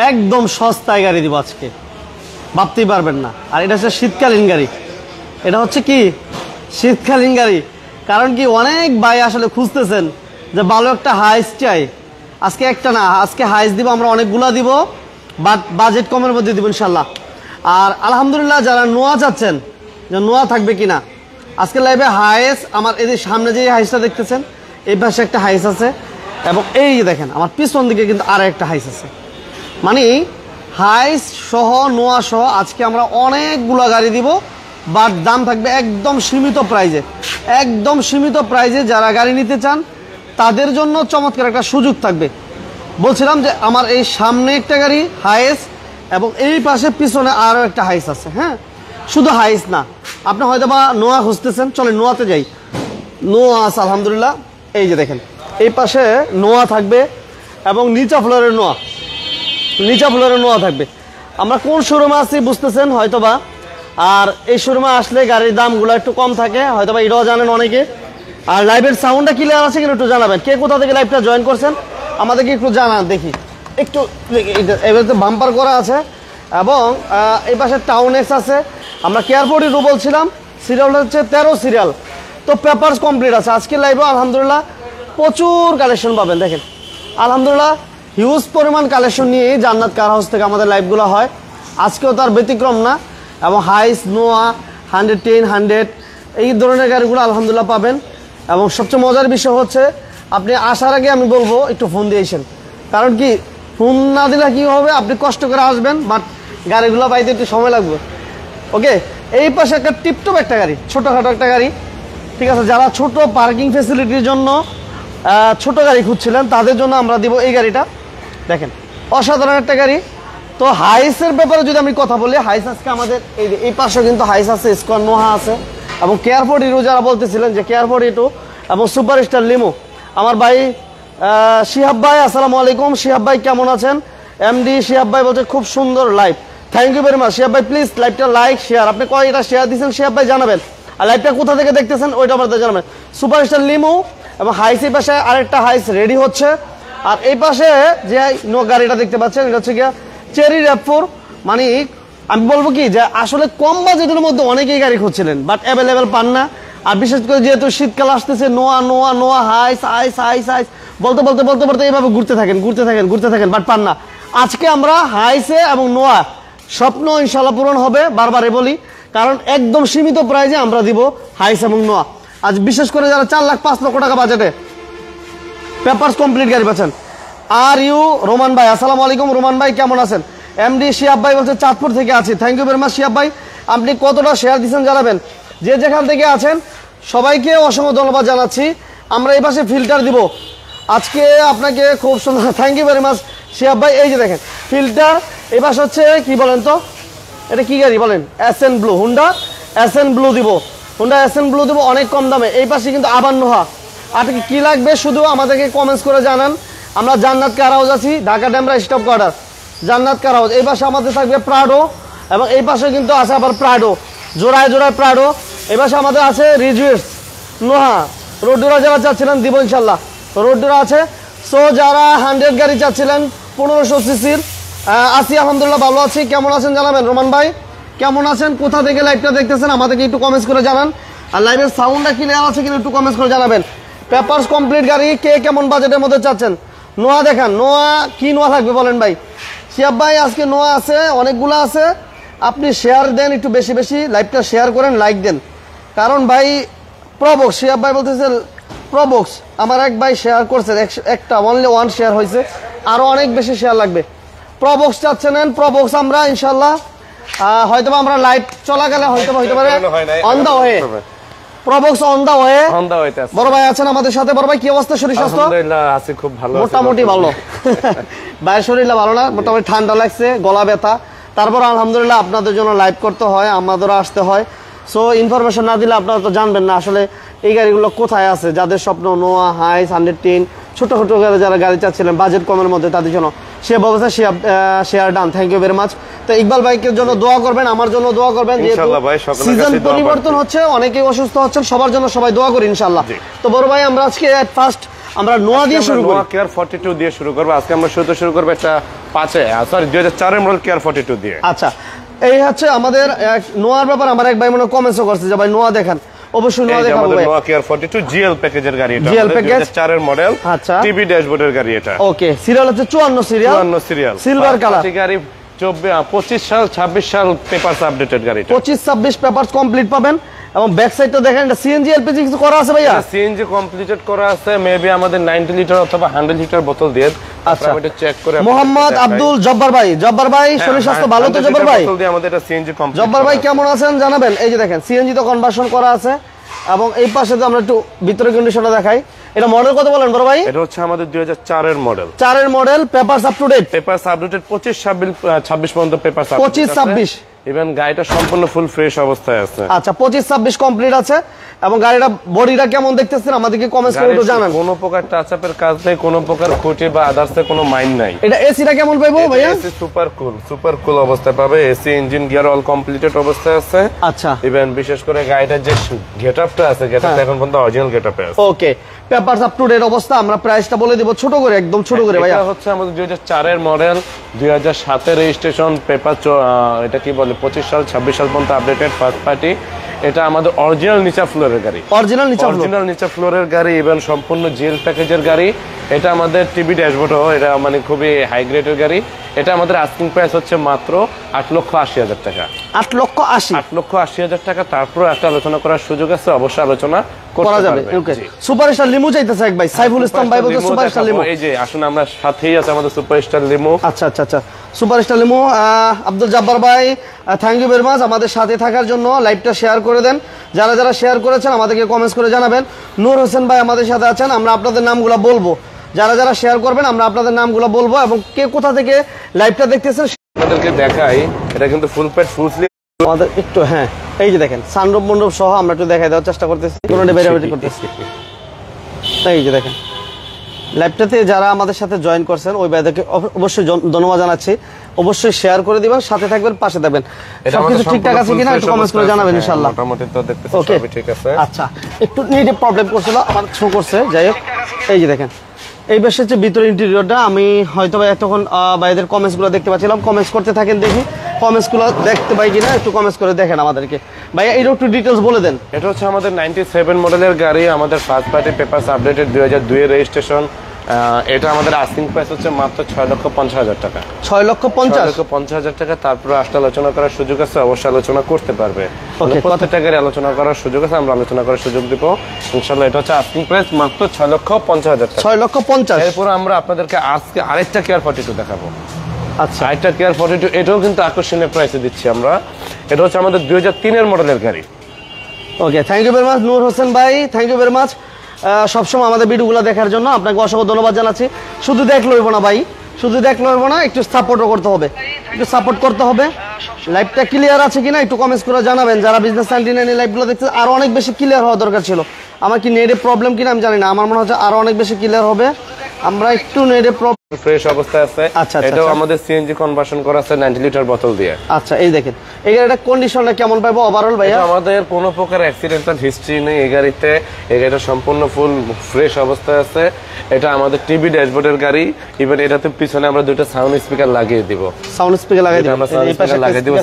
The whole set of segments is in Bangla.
একদম সস্তায় গাড়ি দিব আজকে, ভাবতেই পারবেন না। আর এটা হচ্ছে শীতকালীন গাড়ি, এটা হচ্ছে কি শীতকালীন গাড়ি। কারণ কি অনেক ভাই আসলে খুঁজতেছেন যে ভালো একটা হাইস চাই। আজকে একটা না, আজকে হাইস দিব আমরা, অনেকগুলা দিব, বাট বাজেট কমের মধ্যে দিব ইনশাল্লাহ। আর আলহামদুলিল্লাহ যারা নোয়া চাচ্ছেন যে নোয়া থাকবে কিনা, আজকে লাইভে হাইস আমার এই যে সামনে যে হাইসটা দেখতেছেন, এই পাশে একটা হাইস আছে, এবং এই যে দেখেন আমার পিছন দিকে কিন্তু আর একটা হাইস আছে। মানে হাইস সহ নোয়া সহ আজকে আমরা অনেকগুলো গাড়ি দিব, বাট দাম থাকবে একদম সীমিত প্রাইজে, একদম সীমিত প্রাইজে। যারা গাড়ি নিতে চান তাদের জন্য চমৎকার একটা সুযোগ থাকবে। বলছিলাম যে আমার এই সামনে একটা গাড়ি হাইস, এবং এই পাশে পিছনে আরও একটা হাইস আছে। হ্যাঁ, শুধু হাইস না, আপনি হয়তো বা নোয়া খুঁজতেছেন, চলে নোয়াতে যাই। নোয়া আছে আলহামদুলিল্লাহ, এই যে দেখেন এই পাশে নোয়া থাকবে, এবং নিচা ফ্লোরের নোয়া, নিচা ফ্লোরের নোয়া থাকবে। আমরা কোন শোরুমে আছি বুঝতেছেন হয়তোবা, আর এই শোরুমে আসলে গাড়ির দামগুলো একটু কম থাকে হয়তোবা, এটাও জানেন অনেকে। আর লাইভের সাউন্ডটা ক্লিয়ার আছে কিনা একটু জানাবেন, কে কোথা থেকে লাইভটা জয়েন করছেন আমাদেরকে একটু জানান দেখি। একটু এবার তো বাম্পার করা আছে, এবং এই পাশে টাউন এক্স আছে। আমরা কেয়ারপোর্টে বলছিলাম, সিরিয়াল হচ্ছে 13 সিরিয়াল, তো পেপারস কমপ্লিট আছে। আজকে লাইভে আলহামদুলিল্লাহ প্রচুর কালেকশন পাবেন। দেখেন আলহামদুলিল্লাহ হিউজ পরিমাণ কালেকশন নিয়ে জান্নাত কার হাউস থেকে আমাদের লাইভগুলো হয়, আজকেও তার ব্যতিক্রম না। এবং হাইস, নোয়া, 110, 100 এই ধরনের গাড়িগুলো আলহামদুলিল্লাহ পাবেন। এবং সবচেয়ে মজার বিষয় হচ্ছে আপনি আসার আগে আমি বলবো একটু ফোন দিয়েছেন, কারণ কি ফোন না দিলে কী হবে, আপনি কষ্ট করে আসবেন বাট গাড়িগুলো পাইতে একটু সময় লাগবে। ওকে, এই পাশে একটা টিপটপ একটা গাড়ি, ছোটোখাটো একটা গাড়ি, ঠিক আছে। যারা ছোট পার্কিং ফেসিলিটির জন্য ছোট গাড়ি খুঁজছিলেন তাদের জন্য আমরা দিব এই গাড়িটা। দেখেন অসাধারণ একটা গাড়ি। তো হাইসের ব্যাপারে যদি আমি কথা বলি, হাইস আজকে আমাদের এই পাশে কিন্তু হাইস আছে, স্কোয়ার নোহা আছে, এবং কেয়ারপোর্ট ইরো যারা বলতেছিলেন যে কেয়ারপোর্ট ইটু এবং সুপারস্টার লিমো। আমার ভাই শিহাব ভাই, আসসালামু আলাইকুম। শিহাব ভাই কেমন আছেন? এমডি শিহাব ভাই বলছে খুব সুন্দর live, thank you very much. Shihab ভাই প্লিজ লাইভটা লাইক শেয়ার, আপনি কয়টা শেয়ার দিচ্ছেন শিহাব ভাই জানাবেন, আর লাইভটা কোথা থেকে দেখতেছেন ওইটা আমাদের জানাবেন। সুপারস্টার লিমো এবং হাইসের পাশে আরেকটা হাইস রেডি হচ্ছে। আর এই পাশে যে গাড়িটা দেখতে পাচ্ছেন এটা হচ্ছে গিয়া চেরি র্যাপ4। মানে আমি বলবো কি যে আসলে কম বাজেটের মধ্যে অনেকেই গাড়ি খুঁজছিলেন বাট অ্যাভেলেবেল পান না। আর বিশেষ করে যেহেতু শীতকাল আসতেছে, নোয়া নোয়া নোয়া হাইস হাইস হাইস হাইস বলতে বলতে বলতে বলতে এইভাবে ঘুরতে থাকেন বাট পান না। আজকে আমরা হাইসে এবং নোয়া স্বপ্ন ইনশাল্লাহ পূরণ হবে, বারবারে বলি, কারণ একদম সীমিত প্রাইজে আমরা দিব হাইস এবং নোয়া। আজ বিশেষ করে যারা 4,05,00,000 টাকা বাজেটে পেপারস কমপ্লিট গাড়ি পাচ্ছেন। আর ইউ রোমান ভাই, আসসালামু আলাইকুম রোমান ভাই কেমন আছেন? এমডি শিহাব ভাই বলছে চাঁদপুর থেকে আছি, thank you very much Shihab ভাই। আপনি কতটা শেয়ার দিচ্ছেন জানাবেন, যে যেখান থেকে আছেন সবাইকে অসংখ্য ধন্যবাদ জানাচ্ছি। আমরা এই পাশে ফিল্টার দিব আজকে আপনাকে, খুব সুন্দর, thank you very much Shihab ভাই। এই যে দেখেন ফিল্টার, এই পাশে হচ্ছে কি বলেন তো, এটা কি গাড়ি বলেন? SN blue, Honda SN blue দিব, হুন্ডা এসএন ব্লু দিব অনেক কম দামে। এই পাশে কিন্তু আবার নোহা। আপনাকে কি লাগবে শুধু আমাদেরকে কমেন্টস করে জানান। আমরা জান্নাত কার হাউস আছি, ঢাকা ডেমরা স্টপ কোয়ার্টার, জান্নাত কার হাউস। এই পাশে আমাদের থাকবে প্রাডো, এবং এই পাশে কিন্তু আছে আবার প্রাডো, জোড়ায় জোড়ায় প্রাডো। এই পাশে আমাদের আছে রিজুয়েটস, নোহা, রোডডোরা যারা চাচ্ছিলেন দিব ইনশাল্লাহ, রোডডোরা আছে। সো যারা 100 গাড়ি চাচ্ছিলেন 1500 সিসির আছি, আলহামদুলিল্লাহ ভালো আছি। কেমন আছেন জানাবেন। রোমান ভাই কেমন আছেন, কোথা থেকে লাইভটা দেখতেছেন আমাদেরকে একটু কমেন্টস করে জানান। আর লাইভের সাউন্ডটা ক্লিয়ার আছে কিনা একটু কমেন্টস করে জানাবেন। পেপারস কমপ্লিট গাড়ি কে কেমন বাজেটের মধ্যে চাচ্ছেন? নোয়া দেখান, নোয়া কি নোয়া লাগবে বলেন ভাই। শিয়াব ভাই আজকে নোয়া আছে, অনেকগুলো আছে। আপনি শেয়ার দেন একটু বেশি বেশি, লাইভটা শেয়ার করেন, লাইক দেন। কারণ ভাই প্রবক্স, শিয়াব ভাই বলতেছে প্রবক্স, আমার এক ভাই শেয়ার করছে, একটা অনলি 1 শেয়ার হয়েছে, আরও অনেক বেশি শেয়ার লাগবে। প্রবক্স চাচ্ছেন, প্রবক্স আমরা ইনশাল্লাহ হয়তো আমরা লাইভ চলাকালে হয়তো পারে on the way, Probox on the way. বড় ভাই আছেন আমাদের সাথে। বড় ভাই কি অবস্থা, শরীর স্বাস্থ্য? আলহামদুলিল্লাহ আছি খুব ভালো, মোটামুটি ভালো। ভাইয়ের শরীরটা ভালো না, মোটামুটি ঠান্ডা লাগছে, গলা ব্যথা। তারপর আলহামদুলিল্লাহ আপনাদের জন্য লাইভ করতে হয়, আমাদেরও আসতে হয়। সো ইনফরমেশন না দিলে আপনারা তো জানবেন না আসলে এই গাড়িগুলো কোথায় আছে। যাদের স্বপ্ন নোয়া, হাইস, 110 ছোট ছোট যারা গাড়ি চাচ্ছিলেন বাজেট কমের মধ্যে, তাদের জন্য সে ব্যবস্থা share done, thank you very much. তো ইকবাল ভাইকে জন্য দোয়া করবেন, আমার জন্য দোয়া করবেন, যেহেতু সিজন পরিবর্তন হচ্ছে, অনেকেই অসুস্থ হচ্ছেন, সবার জন্য সবাই দোয়া করি ইনশাআল্লাহ। তো বড় ভাই আমরা আজকে ফার্স্ট আমরা নোয়া দিয়ে শুরু করব, নোয়া কেয়ার 42 দিয়ে শুরু করব। আজকে আমরা শুরু করব একটা 2004 মডেল কেয়ার 42 দিয়ে। আচ্ছা, এই হচ্ছে আমাদের নোয়ার ব্যাপার। আমার এক ভাই মনে কমেন্টও করছে যে ভাই নোয়া দেখান, অবশ্যই নোয়া দেখাবো ভাই। নোয়া কেয়ার 42 জিএল প্যাকেজের গাড়ি, এটা জিএল প্যাকেজ 2004 এর মডেল। আচ্ছা, টিভি ড্যাশবোর্ডের গাড়ি এটা। ওকে, সিরিয়াল হচ্ছে 54 সিরিয়াল, 54 সিরিয়াল, সিলভার কালার গাড়ি। 25 সাল 26 সাল পেপারস আপডেটেড গাড়ি, 25-26 পেপারস কমপ্লিট পাবেন। এবং ব্যাক সাইডটা দেখেন, এটা সিএনজি এলপিজি কিছু করা আছে ভাইয়া? সিএনজি কমপ্লিটেড করা আছে, মেবি আমাদের 90 লিটার অথবা 100 লিটার বোতল দিয়ে। আচ্ছা, আমি এটা চেক করে মোহাম্মদ আব্দুল জব্বার ভাই, জব্বার ভাই শরীর স্বাস্থ্য ভালো তো? জব্বার ভাই, বোতল দিয়ে আমাদের এটা সিএনজি কমপ্লিট। জব্বার ভাই কেমন আছেন জানাবেন। এই যে দেখেন সিএনজি তো কনভার্সন করা আছে। এবং এই পাশে তো আমরা একটু ভিতরে কন্ডিশনটা দেখাই। এটা মডেল কত বলেন বড় ভাই? এটা হচ্ছে আমাদের 2004 এর মডেল। 4 এর model, papers up to date. Papers updated 25-26 পর্যন্ত পেপারস আপডেট। 25-26 ইভেন গাড়িটা সম্পূর্ণ ফুল ফ্রেশ অবস্থায় আছে। আচ্ছা, 25-26 কমপ্লিট আছে। এবং গাড়িটা বডিটা কেমন দেখতেছেন আমাদেরকে কমেন্টস করে একটু জানান। কোনো প্রকার টাচ আপের কাজ নেই, কোনো প্রকার খুঁটি বা আদার্সে কোনো মাইন নাই। এটা এসিটা কেমন পাবো ভাইয়া? এসি সুপার কুল অবস্থায় পাবে। AC engine gear all completed অবস্থায় আছে। আচ্ছা, ইভেন বিশেষ করে গাড়িটার যে গেটআপটা আছে, গেটআপটা এখন পর্যন্ত অরিজিনাল গেটআপে আছে। ওকে, পেপারস আপ টু ডেট অবস্থা। আমরা প্রাইসটা বলে দিব ছোট করে, একদম ছোট করে ভাইয়া। এটা হচ্ছে আমাদের 2004 এর মডেল, 2007 এর রেজিস্ট্রেশন, পেপার এটা কি বলে 25 সাল 26 সাল পর্যন্ত আপডেটেড, ফার্স্ট পার্টি। এটা আমাদের অরিজিনাল নিচা ফ্লোরের গাড়ি, অরিজিনাল নিচা ফ্লোরের গাড়ি। ইভেন সম্পূর্ণ জেল প্যাকেজের গাড়ি। এটা আমাদের টিভি ড্যাশবোর্ডও, এটা মানে খুবই হাই গ্রেডের গাড়ি। এটা আমাদের আস্কিং প্রাইস হচ্ছে মাত্র 8,80,000 টাকা। 8,80,000 টাকা। তারপর একটা আলোচনা করার সুযোগ আছে, অবশ্যই আলোচনা করা যাবে। ওকে, সুপারস্টার লিমু চাইতেছে এক ভাই, সাইফুল ইসলাম ভাই বলতে সুপারস্টার লিমু। এই যে আসুন, আমরা সাথেই আছে আমাদের সুপারস্টার লিমু। আচ্ছা আচ্ছা আচ্ছা, সুপারস্টার লিমু। আব্দুল জব্বার ভাই, থ্যাংক ইউ ভেরি মাচ আমাদের সাথে থাকার জন্য। লাইভটা শেয়ার করে দেন, যারা যারা শেয়ার করেছেন আমাদেরকে কমেন্টস করে জানাবেন। নূর হোসেন ভাই আমাদের সাথে আছেন, আমরা আপনাদের নামগুলো বলবো। যারা যারা শেয়ার করবেন আমরা আপনাদের নামগুলো বলবো, এবং কে কোথা থেকে লাইভটা দেখতেছেন আপনাদেরকে দেখাই। এটা কিন্তু ফুল প্যাড ফুল স্লিভ আমাদের একটু। হ্যাঁ, এই যে দেখেন সানরূপ মণ্ডপ সহ আমরা একটু দেখাই দেওয়ার চেষ্টা করতেছি, কোনটা বেরাবেরি করতেছি। এই যে দেখেন লাইভটাতে যারা আমাদের সাথে জয়েন করছেন ওই ভাইদেরকে অবশ্যই ধন্যবাদ জানাচ্ছি। অবশ্যই শেয়ার করে দিবেন, সাথে থাকবেন, পাশে থাকবেন। সবকিছু ঠিকঠাক আছে কিনা একটু কমেন্টস করে জানাবেন ইনশাআল্লাহ। মোটামুটি তো দেখতেছি সবই ঠিক আছে। আচ্ছা, একটু নেটে প্রবলেম করছিল, আমার শো করছে। যাই হোক, এই যে দেখেন এই বেশ হচ্ছে ভিতরে ইন্টেরিয়রটা। আমি হয়তো ভাই তখন ভাইদের কমেন্টসগুলো দেখতে পাচ্ছিলাম। কমেন্টস করতে থাকেন, দেখি কমেন্টসগুলো দেখতে পাই কিনা, একটু কমেন্টস করে দেখেন আমাদেরকে। ভাইয়া এইটা একটু ডিটেলস বলে দেন। এটা হচ্ছে আমাদের 97 মডেলের গাড়ি, আমাদের ফার্স্ট পার্টি পেপারস আপডেটেড, 2002 এর রেজিস্ট্রেশন। এটা আমাদের আস্কিং প্রাইস হচ্ছে মাত্র 6,50,000 টাকা। 6,50,000 টাকা। তারপরে আসলে আলোচনা করার সুযোগ আছে, অবশ্যই আলোচনা করতে পারবে। প্রত্যেকটা গাড়ি আলোচনা করার সুযোগ আছে, আমরা আলোচনা করার সুযোগ দিব ইনশাআল্লাহ। এটা হচ্ছে আস্কিং প্রাইস মাত্র 6,50,000 টাকা। 6,50,000। এরপর আমরা আপনাদেরকে আজকে আরেকটা কেয়ার 42 দেখাবো। আচ্ছা, আরেকটা কেয়ার 42, এটাও কিন্তু আকর্ষণীয় প্রাইসে দিচ্ছি আমরা। এটা হচ্ছে আমাদের 2003 এর মডেলের গাড়ি। ওকে, থ্যাংক ইউ ভেরি মাচ নূর হোসেন ভাই, থ্যাংক ইউ ভেরি মাচ সবসময় আমাদের ভিডিওগুলো দেখার জন্য। আপনাকে অসংখ্য ধন্যবাদ জানাচ্ছি। শুধু দেখলে হইব না ভাই, শুধু দেখলে হইব না, একটু সাপোর্টও করতে হবে, একটু সাপোর্ট করতে হবে। লাইভটা ক্লিয়ার আছে কিনা একটু কমেন্টস করে জানাবেন। যারা বিজনেস 99 লাইভগুলো দেখতে, আরো অনেক বেশি ক্লিয়ার হওয়া দরকার ছিল। আমার কি নেটে প্রবলেম কিনা আমি জানি না, আমার মনে হচ্ছে আরো অনেক বেশি ক্লিয়ার হবে। আমরা একটু নেটে ফ্রেশ অবস্থায় আছে। আচ্ছা, এটাও আমাদের সিএনজি কনভার্সন করা আছে 90 লিটার বোতল দিয়ে। আচ্ছা, এই দেখেন এই গাড়িটা কন্ডিশনটা কেমন পাবো ওভারঅল ভাইয়া? আমাদের কোনো প্রকার অ্যাক্সিডেন্টাল হিস্ট্রি নেই এই গাড়িতে। এই গাড়িটা সম্পূর্ণ ফুল ফ্রেশ অবস্থায় আছে। এটা আমাদের টিভি ড্যাশবোর্ডের গাড়ি। ইভেন এটাতে পিছনে আমরা দুটো সাউন্ড স্পিকার লাগিয়ে দিব। সাউন্ড স্পিকার লাগিয়ে দিব, আমরা সাউন্ড স্পিকার লাগিয়ে দিব।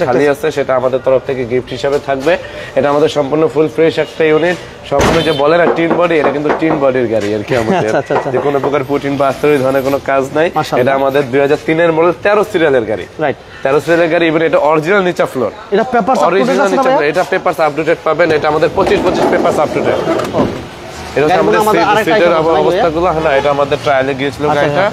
খালি আছে, সেটা আমাদের তরফ থেকে গিফট হিসেবে থাকবে। এটা আমাদের সম্পূর্ণ ফুল ফ্রেশ একটা ইউনিট। সম্পূর্ণ যে বলে না টিন বডি, এটা কিন্তু টিন বডির গাড়ি আর কি। আমাদের যে কোনো প্রকার পুটিন বা আস্তরি ধরনের কোনো কাজ নাই। এটা আমাদের 2003 এর মডেল 13 সিরিয়ালের গাড়ি। রাইট, 13 সিরিয়ালের গাড়ি। ইভেন এটা অরিজিনাল নিচা ফ্লোর, এটা পেপারস অরিজিনাল নিচা ফ্লোর। এটা পেপারস আপডেটেড পাবেন। এটা আমাদের 25 পেপারস আপডেটেড। এটা আমাদের সিটের অবস্থাগুলো, হ্যাঁ এটা আমাদের ট্রায়ালে গিয়েছিল গাড়িটা।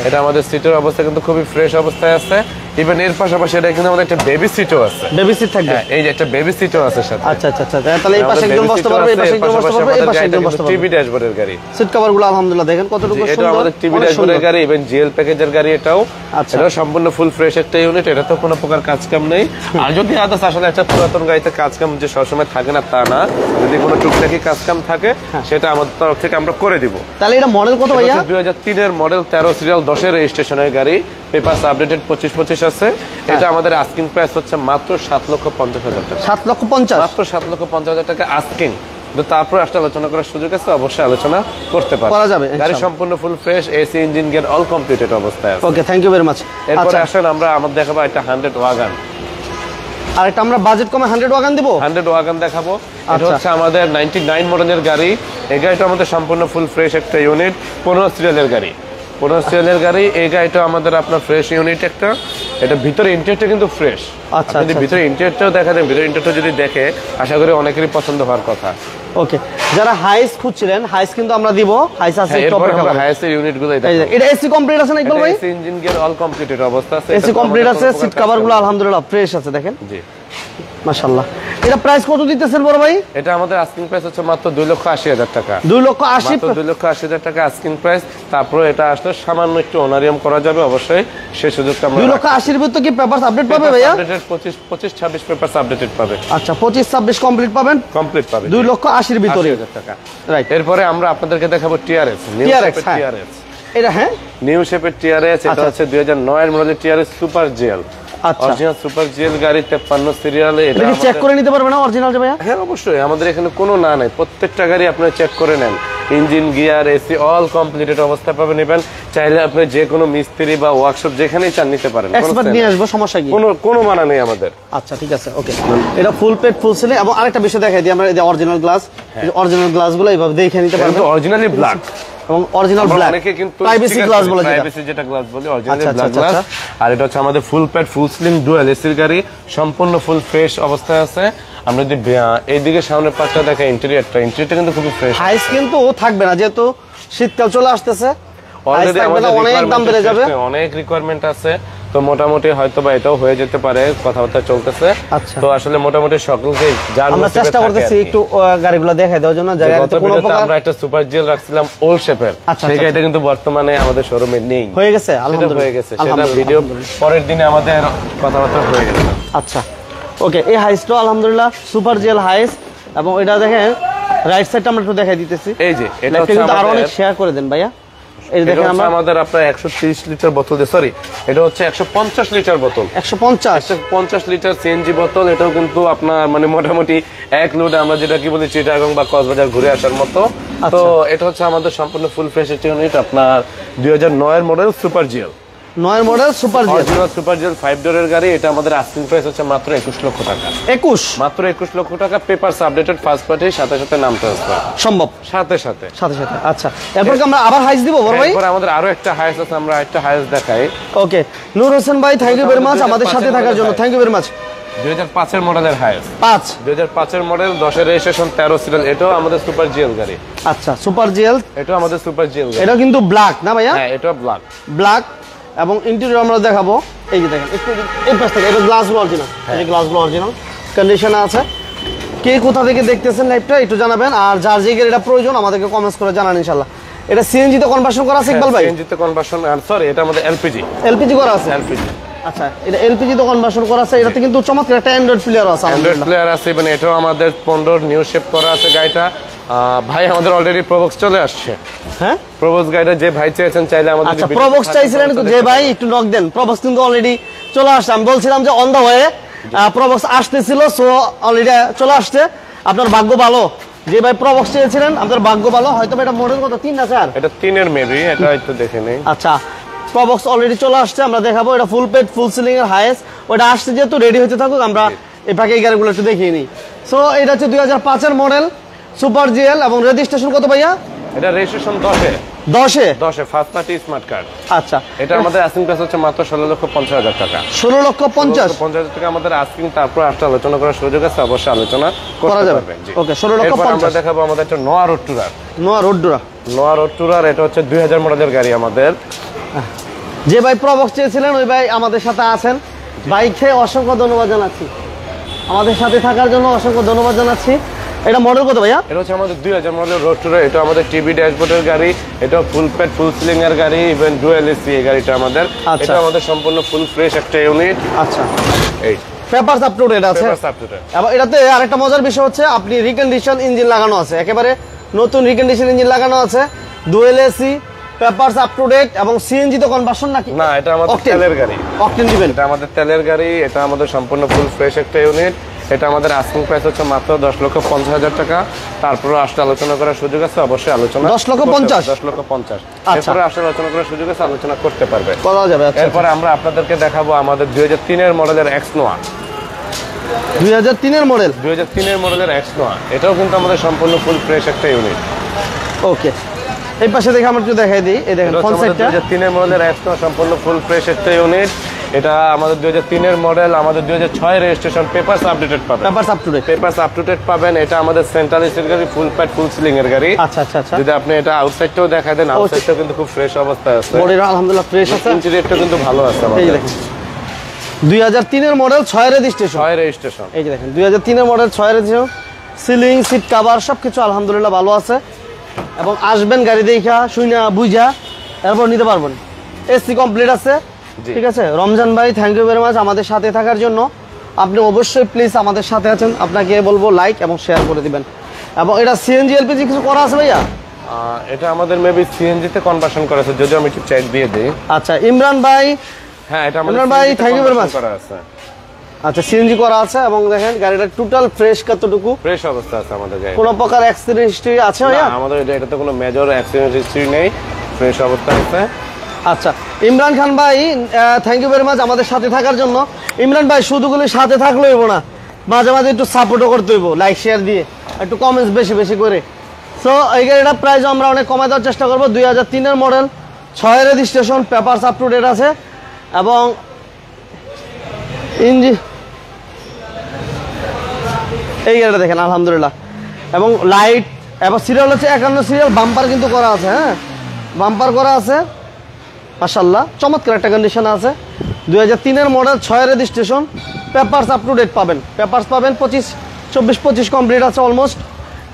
এটা আমাদের সিটের অবস্থা কিন্তু খুবই ফ্রেশ অবস্থায় আছে। ইভেন এর পাশাপাশি এটা কিন্তু আমাদের একটা বেবি সিটও আছে। বেবি সিট থাকবে, এই যে একটা বেবি সিটও আছে সাথে। আচ্ছা আচ্ছা আচ্ছা, তাহলে এই পাশে একজন বসতে পারবে, এই পাশে একজন বসতে পারবে, এই পাশে একজন বসতে পারবে। টিভি ড্যাশবোর্ডের গাড়ি। সিট কভারগুলো আলহামদুলিল্লাহ দেখেন কতটুকু সুন্দর। এটা আমাদের টিভি ড্যাশবোর্ডের গাড়ি, ইভেন জিএল প্যাকেজের গাড়ি এটাও। এটা সম্পূর্ণ ফুল ফ্রেশ একটা ইউনিট। এটা তো কোনো প্রকার কাজ কাম নেই। আর যদি আদার্স আসলে একটা পুরাতন গাড়িতে কাজ কাম যে সবসময় থাকে না তা না, যদি কোনো টুকটাকি কাজ কাম থাকে সেটা আমাদের তরফ থেকে আমরা করে দিব। তাহলে এটা মডেল কত ভাইয়া? 2003 এর মডেল, 13 সিরিয়াল, 10 এর রেজিস্ট্রেশনের গাড়ি। পেপারস আপডেটেড 25 আছে। এটা আমাদের আস্কিং প্রাইস হচ্ছে মাত্র 7,50,000 টাকা। 7,50,000 মাত্র 7,50,000 টাকা আস্কিং। তো তারপর আসলে আলোচনা করার সুযোগ আছে, অবশ্যই আলোচনা করতে পারবে, করা যাবে গাড়ি সম্পূর্ণ full fresh, AC engine gear all completed অবস্থায় আছে। ওকে, থ্যাংক ইউ ভেরি মাচ। এরপরে আসেন আমরা আমাদের দেখাবো একটা 100 ওয়াগন। আর একটা আমরা বাজেট কমে 100 ওয়াগন দিব, 100 ওয়াগন দেখাবো। এটা হচ্ছে আমাদের 99 মডেলের গাড়ি। এই গাড়িটা আমাদের সম্পূর্ণ ফুল ফ্রেশ একটা ইউনিট, 15 সিরিয়ালের গাড়ি, 15 সিরিয়ালের গাড়ি। এই গাড়িটা আমাদের আপনার ফ্রেশ ইউনিট একটা। এটা ভিতরে ইন্টেরিয়রটা কিন্তু ফ্রেশ। আচ্ছা, যদি ভিতরে ইন্টেরিয়রটাও দেখা দেন, ভিতরে ইন্টেরিয়রটা যদি দেখে, আশা করি অনেকেরই পছন্দ হওয়ার কথা। ওকে, যারা হাইস খুঁজছিলেন, হাইস কিন্তু আমরা দিব, হাইস আছে এরপর আমরা হাইসের ইউনিটগুলো এটা এসি কমপ্লিট আছে না ইকবাল ভাই? AC engine gear all completed অবস্থা আছে, এসি কমপ্লিট আছে, সিট কভারগুলো আলহামদুলিল্লাহ ফ্রেশ আছে, দেখেন জি মাশাআল্লাহ। এটা প্রাইস কত দিতেছেন বড় ভাই? এটা আমাদের আস্কিং প্রাইস হচ্ছে মাত্র 2,80,000 টাকা। 2,80,000 মাত্র 2,80,000 টাকা আস্কিং প্রাইস। তারপরে এটা আসলে সামান্য একটু অনারিয়াম করা যাবে, অবশ্যই সেই সুযোগটা আমরা 2,80,000 ভিতর কি পেপারস আপডেট পাবে ভাইয়া? আপডেটেড 25-26 পেপারস আপডেটেড পাবে। আচ্ছা, 25-26 কমপ্লিট পাবেন, কমপ্লিট পাবে 2,80,000 ভিতরে 80,000 টাকা। রাইট। এরপরে আমরা আপনাদেরকে দেখাবো টিআরএস, নিউ শেপের টিআরএস। এটা হ্যাঁ নিউ শেপের টিআরএস, এটা হচ্ছে 2009 এর মডেলের টিআরএস সুপার জেল। আচ্ছা, অরিজিনাল সুপার জেল গাড়ি, 53 সিরিয়ালে। এটা কি চেক করে নিতে পারবে না অরিজিনাল ভাইয়া? হ্যাঁ অবশ্যই, আমাদের এখানে কোনো না নাই, প্রত্যেকটা গাড়ি আপনারা চেক করে নেন। Engine gear AC all completed অবস্থায় পাবেন। নেবেন চাইলে আপনি যে কোনো মিস্ত্রি বা ওয়ার্কশপ যেখানেই চান নিতে পারেন, এক্সপার্ট নিয়ে আসবো, সমস্যা কি? কোনো মানা নেই আমাদের। আচ্ছা ঠিক আছে, ওকে। এটা ফুল পেট ফুল সিলিং। এবং আরেকটা বিষয় দেখাই দিই আমরা, এই যে অরিজিনাল গ্লাস, অরিজিনাল গ্লাসগুলো এইভাবে দেখে নিতে পারবেন, অরিজিনালি ব্ল্যাক এবং অরিজিনাল ব্ল্যাক, অনেকে কিন্তু প্রাইভেসি গ্লাস বলে, প্রাইভেসি যেটা গ্লাস বলি, অরিজিনালি ব্ল্যাক গ্লাস। আর এটা হচ্ছে আমাদের ফুল পেট ফুল সিলিং ডুয়াল এসির গাড়ি, সম্পূর্ণ ফুল ফ্রেশ অবস্থায় আছে। আমরা যদি এইদিকে সামনের পাশটা দেখা, ইন্টেরিয়রটা কিন্তু খুবই ফ্রেশ। হাইস কিন্তু থাকবে না, যেহেতু শীতকাল চলে আসতেছে, অলরেডি আমাদের অনেক দাম বেড়ে যাবে, অনেক রিকোয়ারমেন্ট আছে। তো মোটামুটি হয়তো বা এটাও হয়ে যেতে পারে, কথাবার্তা চলতেছে। আচ্ছা, তো আসলে মোটামুটি সকলকে আমরা চেষ্টা করতেছি একটু গাড়িগুলো দেখাই দেওয়ার জন্য। জায়গাতে কোনো প্রকার আমরা একটা সুপার জেল রাখছিলাম ওল্ড শেপের, সেই গাড়িটা কিন্তু বর্তমানে আমাদের শোরুমে নেই, হয়ে গেছে আলহামদুলিল্লাহ, হয়ে গেছে। সেটা ভিডিও পরের দিনে আমাদের কথাবার্তা হয়ে গেছে। আচ্ছা ওকে, এই হাইসটা আলহামদুলিল্লাহ সুপার জেল হাইস। এবং এটা দেখেন রাইট সাইডটা আমরা একটু দেখাই দিতেছি। এই যে এটা কিন্তু আরো অনেক শেয়ার করে দেন ভাইয়া। এই দেখেন আমরা আমাদের আপনার 130 লিটার বোতল, সরি এটা হচ্ছে 150 লিটার বোতল, 150 লিটার সিএনজি বোতল। এটাও কিন্তু আপনার মানে মোটামুটি এক লোড আমরা যেটা কি বলি চিটাগং বা কক্সবাজার ঘুরে আসার মতো। তো এটা হচ্ছে আমাদের সম্পূর্ণ ফুল ফ্রেশ একটা ইউনিট, আপনার 2009 এর model super GL, 9 model super GL, original super GL 5 ডোরের গাড়ি। এটা আমাদের আস্কিং প্রাইস হচ্ছে মাত্র 21 লক্ষ টাকা। 21 মাত্র 21 লক্ষ টাকা। পেপারস আপডেটেড, ফার্স্ট পার্টি, সাথে সাথে নাম ট্রান্সফার সম্ভব, সাথে সাথে। আচ্ছা, এরপর কি আমরা আবার হাইস দিব বড় ভাই? এরপর আমাদের আরো একটা হাইস আছে, আমরা একটা হাইস দেখাই। ওকে, নূর হোসেন ভাই, থ্যাংক ইউ ভেরি মাচ আমাদের সাথে থাকার জন্য, থ্যাংক ইউ ভেরি মাচ। 2005 এর মডেলের হাইস, 2005 এর মডেল, 10 এর রেজিস্ট্রেশন, 13 সিরিয়াল। এটাও আমাদের সুপার জিএল গাড়ি। আচ্ছা, সুপার জিএল, এটাও আমাদের সুপার জিএল গাড়ি। এটা কিন্তু ব্ল্যাক না ভাইয়া? হ্যাঁ, এটা ব্ল্যাক। এবং ইন্টেরিয়র আমরা দেখাবো, এই যে দেখেন একটু এই পাশ থেকে, এটা গ্লাসগুলো অরিজিনাল, এই গ্লাসগুলো অরিজিনাল কন্ডিশনে আছে। কে কোথা থেকে দেখতেছেন লাইভটা একটু জানাবেন, আর যার যে এটা প্রয়োজন আমাদেরকে কমেন্টস করে জানান ইনশাআল্লাহ। এটা সিএনজি তে কনভার্সন করা আছে ইকবাল ভাই? সিএনজি তে কনভার্সন, সরি এটা আমাদের এলপিজি করা আছে। এলপিজি, আচ্ছা, এটা এলপিজি তে কনভার্সন করা আছে। এটাতে কিন্তু চমৎকার একটা অ্যান্ড্রয়েড প্লেয়ার আছে, অ্যান্ড্রয়েড প্লেয়ার আছে। মানে এটাও আমাদের 15 নিউ শেপ করা আছে গাড়িটা। ভাই আমাদের অলরেডি প্রবক্স চলে আসছে। হ্যাঁ, প্রবক্স গাড়িটা যে ভাই চেয়েছেন, চাইলে আমাদের আচ্ছা প্রবক্স চাইছিলেন যে ভাই একটু নক দেন। প্রবক্স কিন্তু অলরেডি চলে আসছে, আমি বলছিলাম যে অন দা ওয়ে প্রবক্স আসতেছিল, সো অলরেডি চলে আসছে। আপনার ভাগ্য ভালো, যে ভাই প্রবক্স চেয়েছিলেন আপনার ভাগ্য ভালো। হয়তো এটা মডেল কত, 3 না 4? এটা 3 এর মেবি, এটা একটু দেখে নেই। আচ্ছা, প্রবক্স অলরেডি চলে আসছে, আমরা দেখাবো। এটা ফুল পেড ফুল সিলিং এর হাইয়েস্ট, ওটা আসছে যেহেতু রেডি হতে থাকুক, আমরা এই ফাঁকে এই গাড়িগুলো একটু দেখিয়ে নিই। সো এটা হচ্ছে 2005 এর মডেল সুপার জিএল। এবং রেজিস্ট্রেশন কত ভাইয়া? এটা রেজিস্ট্রেশন 10 এ ফার্স্ট পার্টি স্মার্ট কার্ড। আচ্ছা, এটা আমাদের আস্কিং প্রাইস হচ্ছে মাত্র 16,50,000 টাকা। 16,50,000 টাকা আমাদের আস্কিং। তারপর একটা আলোচনা করার সুযোগ আছে, অবশ্যই আলোচনা করা যাবে। ওকে, 16,50,000। আমরা দেখাবো আমাদের একটা নোয়া রোড টুরার। নোয়া রোড টুরার, এটা হচ্ছে 2000 মডেলের গাড়ি আমাদের। যে ভাই প্রবক্স চেয়েছিলেন ওই ভাই আমাদের সাথে আছেন। বাইকে অসংখ্য ধন্যবাদ জানাচ্ছি, আমাদের সাথে থাকার জন্য অসংখ্য ধন্যবাদ জানাচ্ছি। এটা মডেল কত ভাইয়া? এটা হচ্ছে আমাদের 2000 মডেল রোড টুরার। এটা আমাদের টিভি ড্যাশবোর্ডের গাড়ি, এটা ফুল পেড ফুল সিলিং এর গাড়ি, ইভেন ডুয়াল এসি এই গাড়িটা আমাদের। এটা আমাদের সম্পূর্ণ ফুল ফ্রেশ একটা ইউনিট। আচ্ছা, এই পেপারস আপ টু ডেট আছে। এবং এটাতে আরেকটা মজার বিষয় হচ্ছে আপনি রিকন্ডিশন ইঞ্জিন লাগানো আছে, একেবারে নতুন রিকন্ডিশন ইঞ্জিন লাগানো আছে, dual AC, papers up to date. এবং সিএনজি তো কনভার্সন নাকি? না, এটা আমাদের তেলের গাড়ি, অকটেন দিবেন। এটা আমাদের তেলের গাড়ি। এটা আমাদের সম্পূর্ণ ফুল ফ্রেশ একটা ইউনিট। এটা আমাদের আস্কিং প্রাইস হচ্ছে মাত্র 10,50,000 টাকা। তারপরে আসলে আলোচনা করার সুযোগ আছে, অবশ্যই আলোচনা 10,50,000 10,50,000 এরপরে আসলে আলোচনা করার সুযোগ আছে, আলোচনা করতে পারবে, করা যাবে। এরপরে আমরা আপনাদেরকে দেখাবো আমাদের 2003 মডেলের এক্সনোয়া। 2003 মডেল, 2003 মডেলের এক্সনোয়া, এটাও কিন্তু আমাদের সম্পূর্ণ ফুল ফ্রেশ একটা ইউনিট। ওকে, এই পাশে দেখে আমরা একটু দেখাই দিই। এই দেখেন ফ্রন্ট সাইডটা 2003 মডেলের এক্সনোয়া, সম্পূর্ণ ফুল ফ্রেশ একটা ইউনিট। এটা আমাদের 2003 মডেল, আমাদের 2006 রেজিস্ট্রেশন, পেপারস আপডেটেড পাবেন, papers up to date, papers up to date পাবেন। এটা আমাদের সেন্ট্রাল এসির গাড়ি, ফুল প্যাড ফুল সিলিং এর গাড়ি। আচ্ছা আচ্ছা আচ্ছা। যদি আপনি এটা আউটসাইডটাও দেখায় দেন, আউটসাইডটাও কিন্তু খুব ফ্রেশ অবস্থায় আছে, বডিটা আলহামদুলিল্লাহ ফ্রেশ আছে, ইন্টেরিয়রটা কিন্তু ভালো আছে আমাদের। এই দেখেন 2003 মডেল 6 রেজিস্ট্রেশন, 6 রেজিস্ট্রেশন, এই যে দেখেন 2003 model 6 registration, ceiling seat cover সবকিছু আলহামদুলিল্লাহ ভালো আছে। এবং আসবেন গাড়ি দেখা শুইনা বুঝা এরপর নিতে পারবেন। এসি কমপ্লিট আছে, ঠিক আছে। রমজান ভাই, থ্যাংক ইউ ভেরি মাচ আমাদের সাথে থাকার জন্য। আপনি অবশ্যই প্লিজ আমাদের সাথে আছেন, আপনাকে বলবো লাইক এবং শেয়ার করে দিবেন। এবং এটা সিএনজি এলপিজি কিছু করা আছে ভাইয়া? এটা আমাদের মেবি সিএনজি তে কনভার্সন করা আছে, যদি আমি একটু চেক দিয়ে দেই। আচ্ছা ইমরান ভাই, হ্যাঁ এটা আমাদের ইমরান ভাই থ্যাংক ইউ ভেরি মাচ করা আছে। আচ্ছা সিএনজি করা আছে এবং দেখেন গাড়িটা টোটাল ফ্রেশ, কতটুকু ফ্রেশ অবস্থা আছে আমাদের গাড়ি, কোনো প্রকার অ্যাক্সিডেন্ট হিস্ট্রি আছে ভাইয়া? না আমাদের এটাতে কোনো মেজর অ্যাক্সিডেন্ট হিস্ট্রি নেই, ফ্রেশ অবস্থা আছে। আচ্ছা ইমরান খান ভাই, থ্যাংক ইউ ভেরি মাচ আমাদের সাথে থাকার জন্য। ইমরান ভাই শুধুগুলি সাথে থাকলে হইব না, মাঝে মাঝে একটু সাপোর্টও করতে হইব, লাইক শেয়ার দিয়ে, একটু কমেন্টস বেশি বেশি করে। সো এই গাড়িটার প্রাইস আমরা অনেক কমায় দেওয়ার চেষ্টা করবো। 2003 model, 6 registration, papers up to date আছে এবং ইঞ্জিন, এই গাড়িটা দেখেন আলহামদুলিল্লাহ। এবং লাইট এবং সিরিয়াল হচ্ছে 51 সিরিয়াল, বাম্পার কিন্তু করা আছে, হ্যাঁ বাম্পার করা আছে মাশাআল্লাহ, চমৎকার একটা কন্ডিশন আছে। 2003 model, 6 registration, papers up to date পাবেন, পেপারস পাবেন 24 কমপ্লিট আছে অলমোস্ট।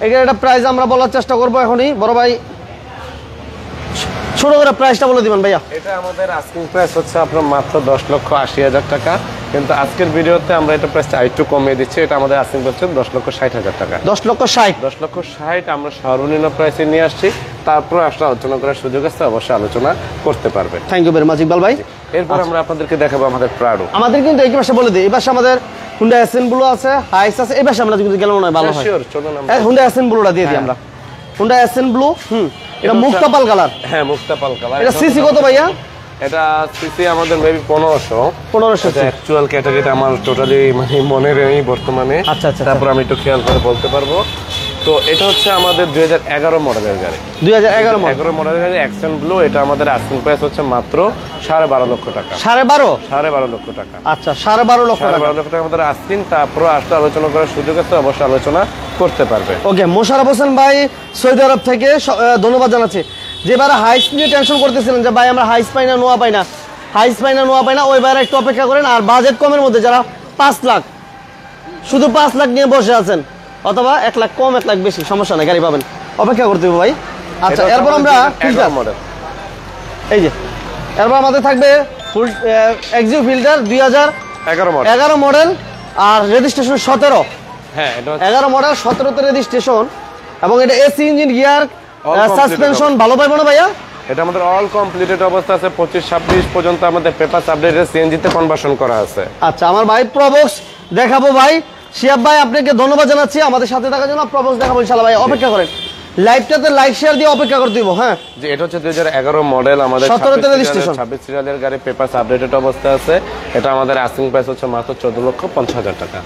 এই গাড়িটা প্রাইস আমরা বলার চেষ্টা করবো এখনই। বড় ভাই ছোট করে প্রাইসটা বলে দিবেন ভাইয়া। এটা আমাদের আস্কিং প্রাইস হচ্ছে আপনার মাত্র 10,80,000 টাকা, কিন্তু আজকের ভিডিওতে আমরা এটা প্রাইসটা আরেকটু কমিয়ে দিচ্ছি। এটা আমাদের আস্কিং প্রাইস হচ্ছে 10,60,000 টাকা, 10,60,000, 10,60,000 আমরা সর্বনিম্ন প্রাইসে নিয়ে আসছি। তারপর আসলে আলোচনা করার সুযোগ আছে, অবশ্যই আলোচনা করতে পারবে। Thank you very much Iqbal ভাই। এরপর আমরা আপনাদেরকে দেখাবো আমাদের প্রাডো। আমাদের কিন্তু এই পাশে বলে দিই, এই পাশে আমাদের হুন্ডা এসএন ব্লু আছে, হাইস আছে, এই পাশে আমরা কিন্তু গেলে মনে হয় ভালো হয়। শিওর, চলুন আমরা হুন্ডা এসএন ব্লুটা দিয়ে দিই আমরা। হুন্ডা এসএন ব্লু, এটা মুক্তাপাল কালার, হ্যাঁ মুক্তাপাল কালার। এটা সিসি কত ভাইয়া? এটা সিসি আমাদের মেবি 1500 সিসি। অ্যাকচুয়াল ক্যাটাগরিটা আমার টোটালি মানে মনে নেই বর্তমানে। আচ্ছা আচ্ছা, তারপর আমি একটু খেয়াল করে বলতে পারবো। তো এটা হচ্ছে আমাদের 2011 মডেলের গাড়ি, 2011 মডেলের গাড়ি এক্সেন ব্লু। এটা আমাদের আস্কিং প্রাইস হচ্ছে মাত্র 12.5 লক্ষ টাকা, 12.5 লক্ষ টাকা। আচ্ছা 12.5 লক্ষ টাকা, 12.5 লক্ষ টাকা আমাদের আস্কিং। তারপর আসলে আলোচনা করার সুযোগ আছে, অবশ্যই আলোচনা করতে পারবে। ওকে, মোশাররফ হোসেন ভাই সৌদি আরব থেকে ধন্যবাদ জানাচ্ছি। যেবার হাইস নিয়ে টেনশন করতেছিলেন যে ভাই আমরা হাইস পাই না, নোয়া পাই না, হাইস পাই না, নোয়া পাই না, ওই বাইরে একটু অপেক্ষা করেন। আর বাজেট কমের মধ্যে যারা 5 লাখ, শুধু 5 লাখ নিয়ে বসে আছেন, অথবা 1 লাখ কম 1 লাখ বেশি, সমস্যা নাই, গাড়ি পাবেন, অপেক্ষা করতে হবে ভাই। আচ্ছা এরপর আমরা ফিল্টার মডেল, এই যে এরপর আমাদের থাকবে ফুল এক্সিউ ফিল্টার 2011 মডেল আর রেজিস্ট্রেশন 17। হ্যাঁ এটা 11 মডেল 17তে রেজিস্ট্রেশন এবং এটা এসি ইঞ্জিন, গিয়ার, সাসপেনশন ভালো পাইবো না ভাইয়া? এটা আমাদের অল কমপ্লিটেড অবস্থা আছে। 25-26 পর্যন্ত আমাদের পেপারস আপডেটেড সিএনজি তে কনভার্সন করা আছে। আচ্ছা আমার ভাই প্রবক্স দেখাবো ভাই। শিয়াব ভাই আপনাকে ধন্যবাদ জানাচ্ছি আমাদের সাথে থাকার জন্য। প্রবক্স দেখাবো ইনশাআল্লাহ ভাই, অপেক্ষা করেন, লাইভটাতে লাইক শেয়ার দিয়ে অপেক্ষা করতে দিব। হ্যাঁ যে এটা হচ্ছে 2011 মডেল, আমাদের 17তে রেজিস্ট্রেশন, 26 সিরিয়ালের গাড়ি, পেপারস আপডেটেড অবস্থা আছে। এটা আমাদের আস্কিং প্রাইস হচ্ছে মাত্র 14,50,000 টাকা,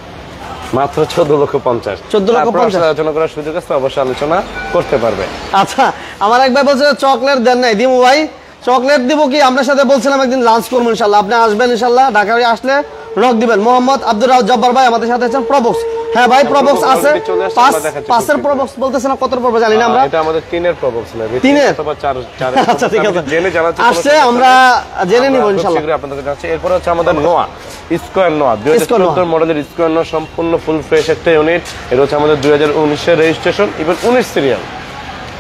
মাত্র 14,50,000। 14,50,000 আলোচনা করার সুযোগ আছে, অবশ্যই আলোচনা করতে পারবে। আচ্ছা আমার এক ভাই বলছে চকলেট দেন নাই, দিমু ভাই চকলেট দিব কি? আমরা সাথে বলছিলাম একদিন লাঞ্চ করবো ইনশাল্লাহ, আপনি আসবেন ইনশাল্লাহ, ঢাকা আসলে নক দিবেন। মোহাম্মদ আব্দুর রাউফ জব্বার ভাই আমাদের সাথে আছেন। প্রবক্স, হ্যাঁ ভাই প্রবক্স আছে, 5 প্রবক্স বলতেছে না, কত প্রবক্স জানি না আমরা। এটা আমাদের 3 প্রবক্স না, 3 অথবা 4। আচ্ছা ঠিক আছে, জেনে জানাচ্ছি, আসছে আমরা জেনে নিব ইনশাআল্লাহ। আপনাদের জানাচ্ছি। এরপর হচ্ছে আমাদের নোয়া স্কয়ার, নোয়া 2014 মডেলের স্কয়ার, নোয়া সম্পূর্ণ ফুল ফ্রেশ একটা ইউনিট। এটা হচ্ছে আমাদের 2019 এর রেজিস্ট্রেশন, ইভেন 19 সিরিয়াল।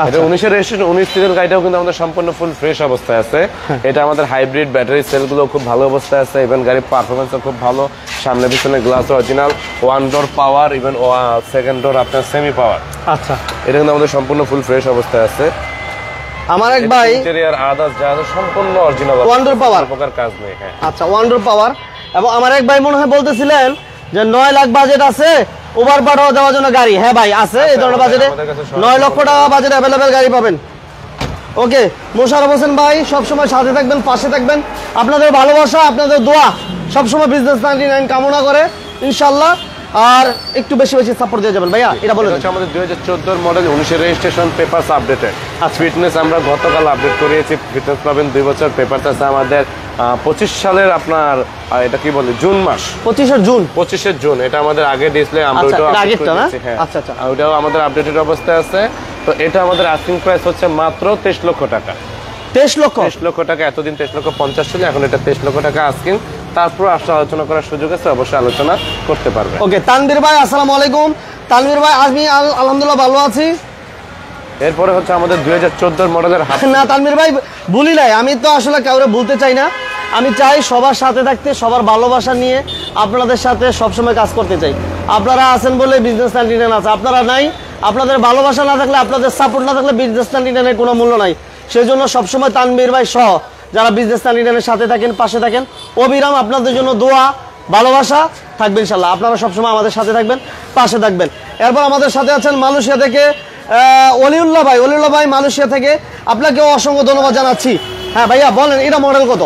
এটা 19 এর রেজিস্ট্রেশন, 19 সিরিয়াল গাড়িটাও কিন্তু আমাদের সম্পূর্ণ ফুল ফ্রেশ অবস্থায় আছে। এটা আমাদের হাইব্রিড ব্যাটারি সেলগুলো খুব ভালো অবস্থায় আছে, ইভেন গাড়ির পারফরমেন্সও খুব ভালো। সামনে পিছনে গ্লাস অরিজিনাল, 1 ডোর পাওয়ার, ইভেন 2nd ডোর আপনার সেমি পাওয়ার। আচ্ছা এটা কিন্তু আমাদের সম্পূর্ণ ফুল ফ্রেশ অবস্থায় আছে। আমার এক ভাই ইন্টেরিয়র আদার্স যা আছে সম্পূর্ণ অরিজিনাল, 1 ডোর পাওয়ার, প্রকার কাজ নেই। হ্যাঁ আচ্ছা 1 ডোর পাওয়ার। এবং আমার এক ভাই মনে হয় বলতেছিলেন যে 9 লাখ বাজেট আছে ওভার পাঠাও দেওয়ার জন্য গাড়ি, হ্যাঁ ভাই আছে এই ধরনের বাজেটে 9 লক্ষ টাকা বাজেট অ্যাভেলেবেল গাড়ি পাবেন। ওকে, মোশাররফ হোসেন ভাই সবসময় সাথে থাকবেন, পাশে থাকবেন, আপনাদের ভালোবাসা আপনাদের দোয়া সবসময় বিজনেস 99 কামনা করে ইনশাল্লাহ। আর একটু বেশি বেশি সাপোর্ট দিয়ে যাবেন ভাইয়া, এটা বলে হচ্ছে আমাদের 2014 model 19 registration papers updated. Fitness আমরা গতকাল আপডেট করিয়েছি, ফিটনেস পাবেন 2 বছর। পেপারস আছে আমাদের 25 সালের আপনার এটা কি বলে জুন মাস, 25 জুন। এটা আমাদের আগে ডিসপ্লে আমরা ওটাও আপডেট করেছি। হ্যাঁ আচ্ছা আচ্ছা, ওটাও আমাদের আপডেটেড অবস্থায় আছে। তো এটা আমাদের আস্কিং প্রাইস হচ্ছে মাত্র 23 লক্ষ টাকা। 23 লক্ষ টাকা, এতদিন 23 লক্ষ 50 ছিল, এখন এটা 23 লক্ষ টাকা আস্কিং। তারপর আসলে আলোচনা করার সুযোগ আছে, অবশ্যই আলোচনা করতে পারবে। ওকে, তানভীর ভাই আসসালামু আলাইকুম। তানভীর ভাই আমি আলহামদুলিল্লাহ ভালো আছি। এরপরে হচ্ছে আমাদের 2014 মডেলের না তানভীর ভাই ভুলি নাই, আমি তো আসলে কাউরে বলতে চাই না, আমি চাই সবার সাথে থাকতে, সবার ভালোবাসা নিয়ে আপনাদের সাথে সবসময় কাজ করতে চাই। আপনারা আছেন বলে বিজনেস 99 আছে, আপনারা নাই, আপনাদের ভালোবাসা না থাকলে, আপনাদের সাপোর্ট না থাকলে বিজনেস 99 কোনো মূল্য নাই। সেই জন্য সবসময় তানভীর ভাই সহ যারা বিজনেস 99 সাথে থাকেন, পাশে থাকেন, অবিরাম আপনাদের জন্য দোয়া ভালোবাসা থাকবে ইনশাল্লাহ। আপনারা সবসময় আমাদের সাথে থাকবেন, পাশে থাকবেন। এরপর আমাদের সাথে আছেন মালয়েশিয়া থেকে অলিউল্লাহ ভাই। অলিউল্লাহ ভাই মালয়েশিয়া থেকে, আপনাকেও অসংখ্য ধন্যবাদ জানাচ্ছি। হ্যাঁ ভাইয়া বলেন এটা মডেল কত?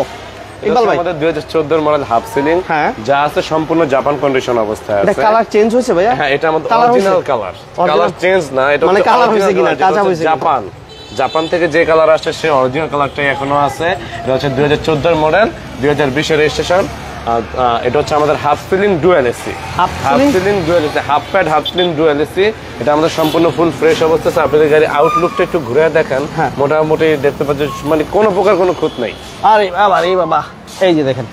ইকবাল ভাই আমাদের 2014 মডেল হাফ সিলিং, হ্যাঁ যা আছে সম্পূর্ণ জাপান কন্ডিশন অবস্থায় আছে। এটা কালার চেঞ্জ হয়েছে ভাইয়া? হ্যাঁ এটা আমাদের অরিজিনাল কালার, কালার চেঞ্জ না, এটা মানে কালার হয়েছে কিনা টাচা হয়েছে জাপান থেকে যে কালার আসছে সেই অরিজিনাল কালারটাই এখনো আছে। এটা হচ্ছে 2014 মডেল 2020 এর রেজিস্ট্রেশন। এটা হচ্ছে আমাদের half ceiling dual AC, half ceiling dual AC, half pad half ceiling dual AC. এটা আমাদের সম্পূর্ণ ফুল ফ্রেশ অবস্থা আছে। আপনাদের গাড়ি আউটলুকটা একটু ঘুরে দেখেন, মোটামুটি দেখতে পাচ্ছেন মানে কোনো প্রকার কোনো খুঁত নেই। আরে বাবা রে বাবা, এই যে দেখেন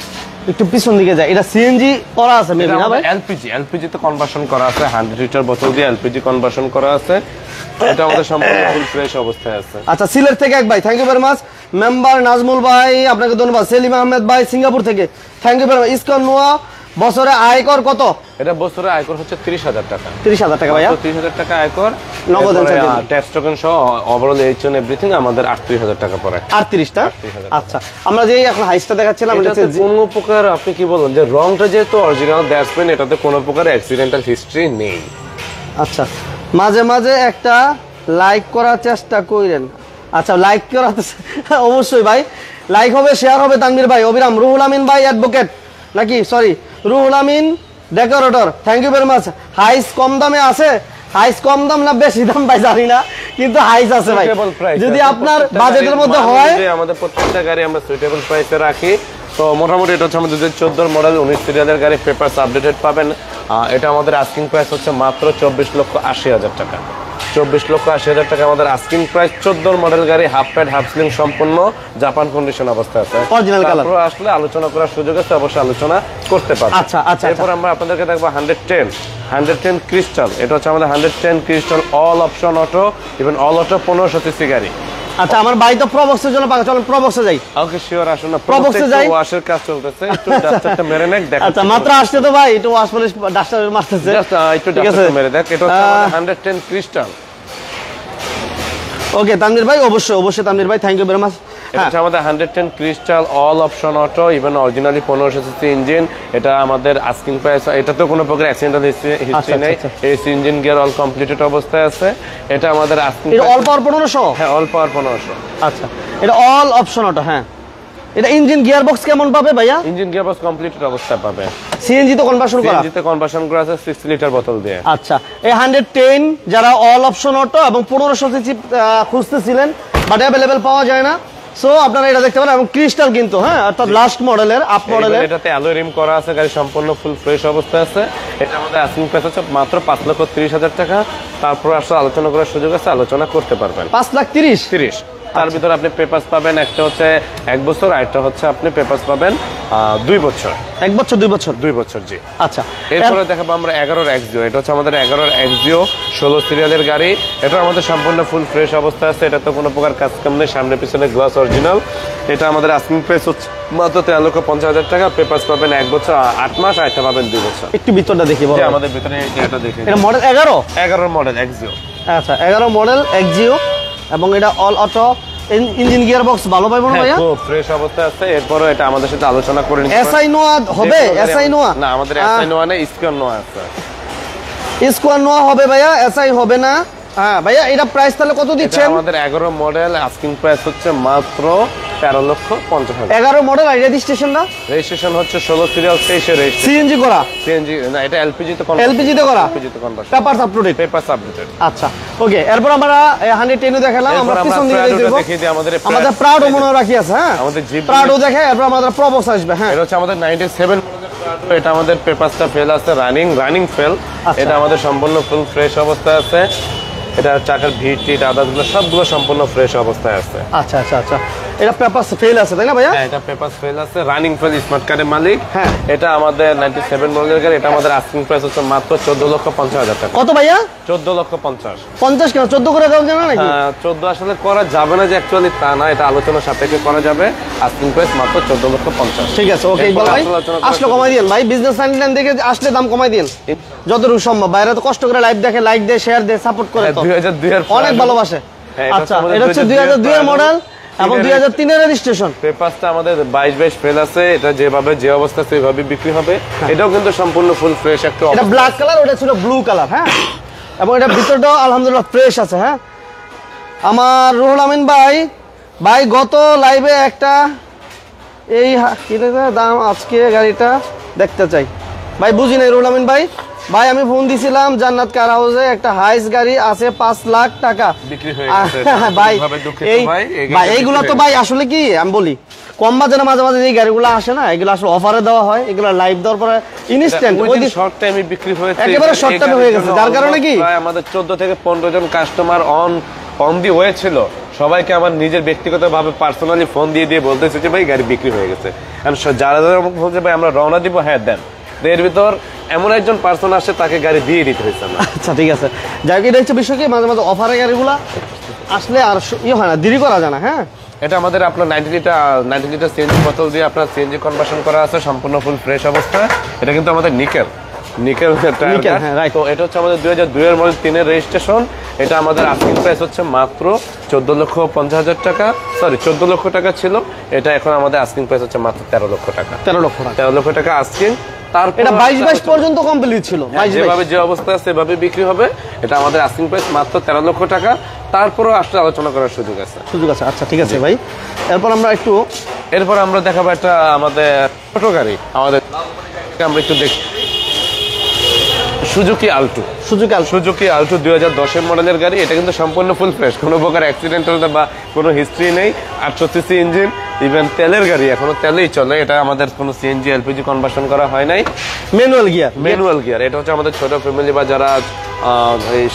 একটু পিছন দিকে যায়, এটা সিএনজি করা আছে মেবি না ভাই? এলপিজি তে কনভার্সন করা আছে, 100 লিটার বোতল দিয়ে এলপিজি কনভার্সন করা আছে। এটা আমাদের সম্পূর্ণ ফুল ফ্রেশ অবস্থায় আছে। আচ্ছা, সিলেট থেকে এক ভাই, thank you very much. Member Nazmul ভাই আপনাকে ধন্যবাদ। সেলিম আহমেদ ভাই সিঙ্গাপুর থেকে, থ্যাংক ইউ ভেরি মাচ। ইসকন নোয়া বছরে আয়কর কত? এটা বছরে আয়কর হচ্ছে 30,000 টাকা। 30,000 টাকা ভাইয়া? 30,000 টাকা আয়কর, নগদ ট্যাক্স টোকেন সহ ওভারঅল এইচ এন্ড এভরিথিং আমাদের 38,000 টাকা পড়ে। 38টা? আচ্ছা, আমরা যে এখন হাইসটা দেখাচ্ছিলাম এটাতে কোনো প্রকার আপনি কি বলেন যে রংটা যেহেতু অরিজিনাল দ্যাটসম্যান, এটাতে কোনো প্রকার অ্যাক্সিডেন্টাল হিস্ট্রি নেই। আচ্ছা, মাঝে মাঝে একটা লাইক করার চেষ্টা করেন। আচ্ছা, লাইক করাতে অবশ্যই ভাই লাইক হবে, শেয়ার হবে। তানভীর ভাই অবিরাম। রুহুল আমিন ভাই অ্যাডভোকেট নাকি, sorry Ruhul Amin decorator, thank you very much. Hiace কম দামে আছে? হাইস কম দাম না বেশি দাম ভাই জানি না, কিন্তু হাইস আছে ভাই, যদি আপনার বাজেটের মধ্যে হয়। আমাদের প্রত্যেকটা গাড়ি আমরা সুইটেবল প্রাইসে রাখি। তো মোটামুটি এটা হচ্ছে আমাদের 2014 মডেল 19 সিরিয়ালের গাড়ি, পেপারস আপডেটেড পাবেন। এটা আমাদের আস্কিং প্রাইস হচ্ছে মাত্র 24,80,000 টাকা। 24,80,000 টাকা আমাদের আস্কিং প্রাইস। 14 মডেল গাড়ি, হাফ প্যাড হাফ সিলিং, সম্পূর্ণ জাপান কন্ডিশন অবস্থা আছে, অরিজিনাল কালার। পুরো আসলে আলোচনা করার সুযোগ আছে, অবশ্যই আলোচনা করতে পারবেন। আচ্ছা আচ্ছা, এরপর আমরা আপনাদেরকে দেখবো 110 ক্রিস্টাল। এটা হচ্ছে আমাদের 110 crystal all option auto, even all auto 1500 CC গাড়ি। আচ্ছা, আমার ভাই তো প্রবক্সের জন্য পাগল, চলেন প্রবক্সে যাই। ওকে শিওর, আসুন না, প্রবক্সে যাই। ওয়াশের কাজ চলতেছে, একটু ডাস্টারটা মেরে নেক দেখ। আচ্ছা, মাত্র আসছে তো ভাই, একটু ওয়াশ পলিশ ডাস্টার মারতেছে, একটু ডাস্টারটা মেরে দেখ। এটা হচ্ছে আমাদের 110 ক্রিস্টাল। ওকে তানভীর ভাই, অবশ্যই অবশ্যই তানভীর ভাই, থ্যাংক ইউ ভেরি মাচ। এটা হচ্ছে আমাদের 110 crystal all option auto, even originally 1500 CC engine. এটা আমাদের আস্কিং প্রাইস, এটাতে কোনো প্রকার অ্যাক্সিডেন্টাল হিস্ট্রি নেই, AC engine gear all completed অবস্থায় আছে। এটা আমাদের আস্কিং এটা অল পাওয়ার 1500? হ্যাঁ, অল পাওয়ার 1500। আচ্ছা, এটা অল অপশন অটো। হ্যাঁ, এটা ইঞ্জিন গিয়ার বক্স কেমন পাবে ভাইয়া? ইঞ্জিন গিয়ার বক্স কমপ্লিটেড অবস্থায় পাবে। সিএনজি তো কনভার্সন করা? সিএনজি তে কনভার্সন করা আছে 60 লিটার বোতল দিয়ে। আচ্ছা, এই 110 যারা অল অপশন অটো এবং 1500 সিসি খুঁজতেছিলেন বাট अवेलेबल পাওয়া যায় না, সো আপনারা এটা দেখতে পারেন। এবং ক্রিস্টাল কিন্তু, হ্যাঁ, অর্থাৎ লাস্ট মডেলের, আপ মডেলের। এটাতে অ্যালয় রিম করা আছে, গাড়ি সম্পূর্ণ ফুল ফ্রেশ অবস্থায় আছে। এটা আমাদের আস্কিং প্রাইস হচ্ছে মাত্র 5,30,000 টাকা। তারপর আসলে আলোচনা করার সুযোগ আছে, আলোচনা করতে পারবেন। 5,30,000। তার ভিতরে আপনি পেপারস পাবেন, একটা হচ্ছে 1 বছর, আরেকটা হচ্ছে আপনি পেপারস পাবেন 2 বছর। 1 বছর 2 বছর? 2 বছর, জি। আচ্ছা, এরপরে দেখাবো আমরা 11 এক্সিও। এটা হচ্ছে আমাদের 11 এক্সিও 16 সিরিয়ালের গাড়ি। এটা আমাদের সম্পূর্ণ ফুল ফ্রেশ অবস্থা আছে, এটা তো কোনো প্রকার কাজ কাম নেই, সামনে পিছনে গ্লাস অরিজিনাল। এটা আমাদের আস্কিং প্রাইস হচ্ছে মাত্র 13,50,000 টাকা। পেপারস পাবেন 1 বছর 8 মাস, আর একটা পাবেন 2 বছর। একটু ভিতরটা দেখি বলো। আমাদের ভিতরে এটা দেখি, এটা মডেল 11 11 মডেল এক্সিও। আচ্ছা, 11 মডেল এক্সিও, এবং এটা all auto engine gear box ভালো পাইবো না ভাইয়া? খুব ফ্রেশ অবস্থায় আছে। এরপরে এটা আমাদের সাথে আলোচনা করে নিতে এসআই নোয়া হবে? এসআই নোয়া না, আমাদের এসআই নোয়া নেই, স্কোয়ার নোয়া আছে। স্কোয়ার নোয়া হবে ভাইয়া, এসআই হবে না। হ্যাঁ ভাইয়া, এটা প্রাইস তাহলে কত দিচ্ছেন? আমাদের 11 মডেল, আস্কিং প্রাইস হচ্ছে মাত্র 13,50,000। 11 মডেল। আর রেজিস্ট্রেশনটা? রেজিস্ট্রেশন হচ্ছে 16 সিরিয়াল 23 এর রেজিস্ট্রেশন। সিএনজি করা? সিএনজি না, এটা এলপিজি তে কনভার্ট। এলপিজি তে করা? এলপিজি তে convert. Papers up to date? Papers updated. আচ্ছা ওকে। এরপর আমরা 110 দেখালাম, আমরা পিছন দিকে দেখব। দেখিয়ে দিই আমাদের প্রাউডো মনে রাখি আছে। হ্যাঁ, আমাদের জিপ প্রাউডো দেখে এরপর আমাদের প্রবক্স আসবে। হ্যাঁ, এটা হচ্ছে আমাদের 97 মডেলের। এটা আমাদের পেপারসটা ফেল আছে, রানিং ফেল। এটা আমাদের সম্পূর্ণ ফুল ফ্রেশ অবস্থায় আছে। এটা চাকার ভিটি আদারগুলো সবগুলো সম্পূর্ণ ফ্রেশ অবস্থায় আছে। আচ্ছা আচ্ছা আচ্ছা, এটা পেপারস ফেল আছে তাই না ভাইয়া? হ্যাঁ, এটা পেপারস ফেল আছে, রানিং ফেল, স্মার্ট কার্ডের মালিক। হ্যাঁ, এটা আমাদের 97 মডেলের গাড়ি। এটা আমাদের আস্কিং প্রাইস হচ্ছে মাত্র 14,50,000 টাকা। কত ভাইয়া? 14,50,000। 50 কেন 14 করে দাও জানা নাকি? 14 আসলে করা যাবে না যে অ্যাকচুয়ালি তা না, এটা আলোচনা সাপেক্ষে করা যাবে। আস্কিং প্রাইস মাত্র 14,50,000। ঠিক আছে ওকে। ইকবাল ভাই আসলে কমাই দিন ভাই, বিজনেস লাইন থেকে আসলে দাম কমাই দিন যতটুকু সম্ভব। বাইরে তো কষ্ট করে লাইভ দেখে, লাইক দেয়, শেয়ার দেয়, সাপোর্ট করে, তো 2002 এর অনেক ভালোবাসে। আচ্ছা, এটা হচ্ছে 2002 এর মডেল এবং 2003 এর রেজিস্ট্রেশন। পেপারসটা আমাদের 22 ফেল আছে। এটা যেভাবে যে অবস্থা সেইভাবে বিক্রি হবে। এটাও কিন্তু সম্পূর্ণ ফুল ফ্রেশ একটা। এটা ব্ল্যাক কালার, ওটা ছিল ব্লু কালার। হ্যাঁ, এবং এটা ভিতরটাও আলহামদুলিল্লাহ ফ্রেশ আছে। হ্যাঁ, আমার রুহুল আমিন ভাই গত লাইভে একটা এই কি দাম আজকে গাড়িটা দেখতে চাই ভাই, বুঝি নাই রুহুল আমিন ভাই আমি ফোন দিছিলাম জান্নাত কার হাউসে, একটা হাইস গাড়ি আছে 5 লাখ টাকা বিক্রি হয়ে গেছে ভাই। এইগুলা তো ভাই আসলে কি আমি বলি, কম বাজারে মাঝে মাঝে এই গাড়িগুলো আসে না, এগুলো আসলে অফারে দেওয়া হয়, এগুলো লাইভ দেওয়ার পরে ইনস্ট্যান্ট ওই দিন শর্ট টাইমে বিক্রি হয়েছে, একেবারে শর্ট টাইমে হয়ে গেছে। যার কারণে কি আমাদের 14 থেকে 15 জন কাস্টমার অন দি হয়েছিল। সবাইকে আমার নিজের ব্যক্তিগতভাবে পার্সোনালি ফোন দিয়ে বলতেছে যে ভাই গাড়ি বিক্রি হয়ে গেছে। যারা আমাকে বলছে ভাই আমরা রওনা দিব, হ্যাঁ দেন। এর ভিতর এমন একজন পার্সন আসে, তাকে গাড়ি দিয়ে দিতে হয়েছে না। আচ্ছা ঠিক আছে, যাই হোক, এটা হচ্ছে বিষয় কি মাঝে মাঝে অফারের গাড়িগুলা আসলে আর ইয়ে হয় না, দেরি করা যায় না। হ্যাঁ, এটা আমাদের আপনার 90 লিটার সিএনজি বোতল দিয়ে আপনার সিএনজি কনভার্সন করা আছে, সম্পূর্ণ ফুল ফ্রেশ অবস্থা। এটা কিন্তু আমাদের নিকেল টায়ার। তো এটা হচ্ছে আমাদের 2002 এর মডেল, 3 এর রেজিস্ট্রেশন। এটা আমাদের আস্কিং প্রাইস হচ্ছে মাত্র 14,50,000 টাকা। সরি, 14 লক্ষ টাকা ছিল। এটা এখন আমাদের আস্কিং প্রাইস হচ্ছে মাত্র 13 লক্ষ টাকা। 13 লক্ষ টাকা আস্কিং। তারপর এটা 22 পর্যন্ত কমপ্লিট ছিল। যেভাবে যে অবস্থা সেভাবে বিক্রি হবে। এটা আমাদের আস্কিং প্রাইস মাত্র 13 লক্ষ টাকা। তারপরও আসলে আলোচনা করার সুযোগ আছে। আচ্ছা ঠিক আছে ভাই। এরপর আমরা দেখাবো একটা আমাদের ছোট গাড়ি। আমরা একটু দেখি সুজুকি আল্টো 2010 এর মডেলের গাড়ি। এটা কিন্তু সম্পূর্ণ ফুল ফ্রেশ, কোনো প্রকার অ্যাক্সিডেন্ট বা কোনো হিস্ট্রি নেই। 800 সিসি ইঞ্জিন, ইভেন তেলের গাড়ি, এখনো তেলেই চলে। এটা আমাদের কোনো সিএনজি এলপিজি কনভার্সন করা হয় নাই। Manual gear. এটা হচ্ছে আমাদের ছোট ফ্যামিলি বা যারা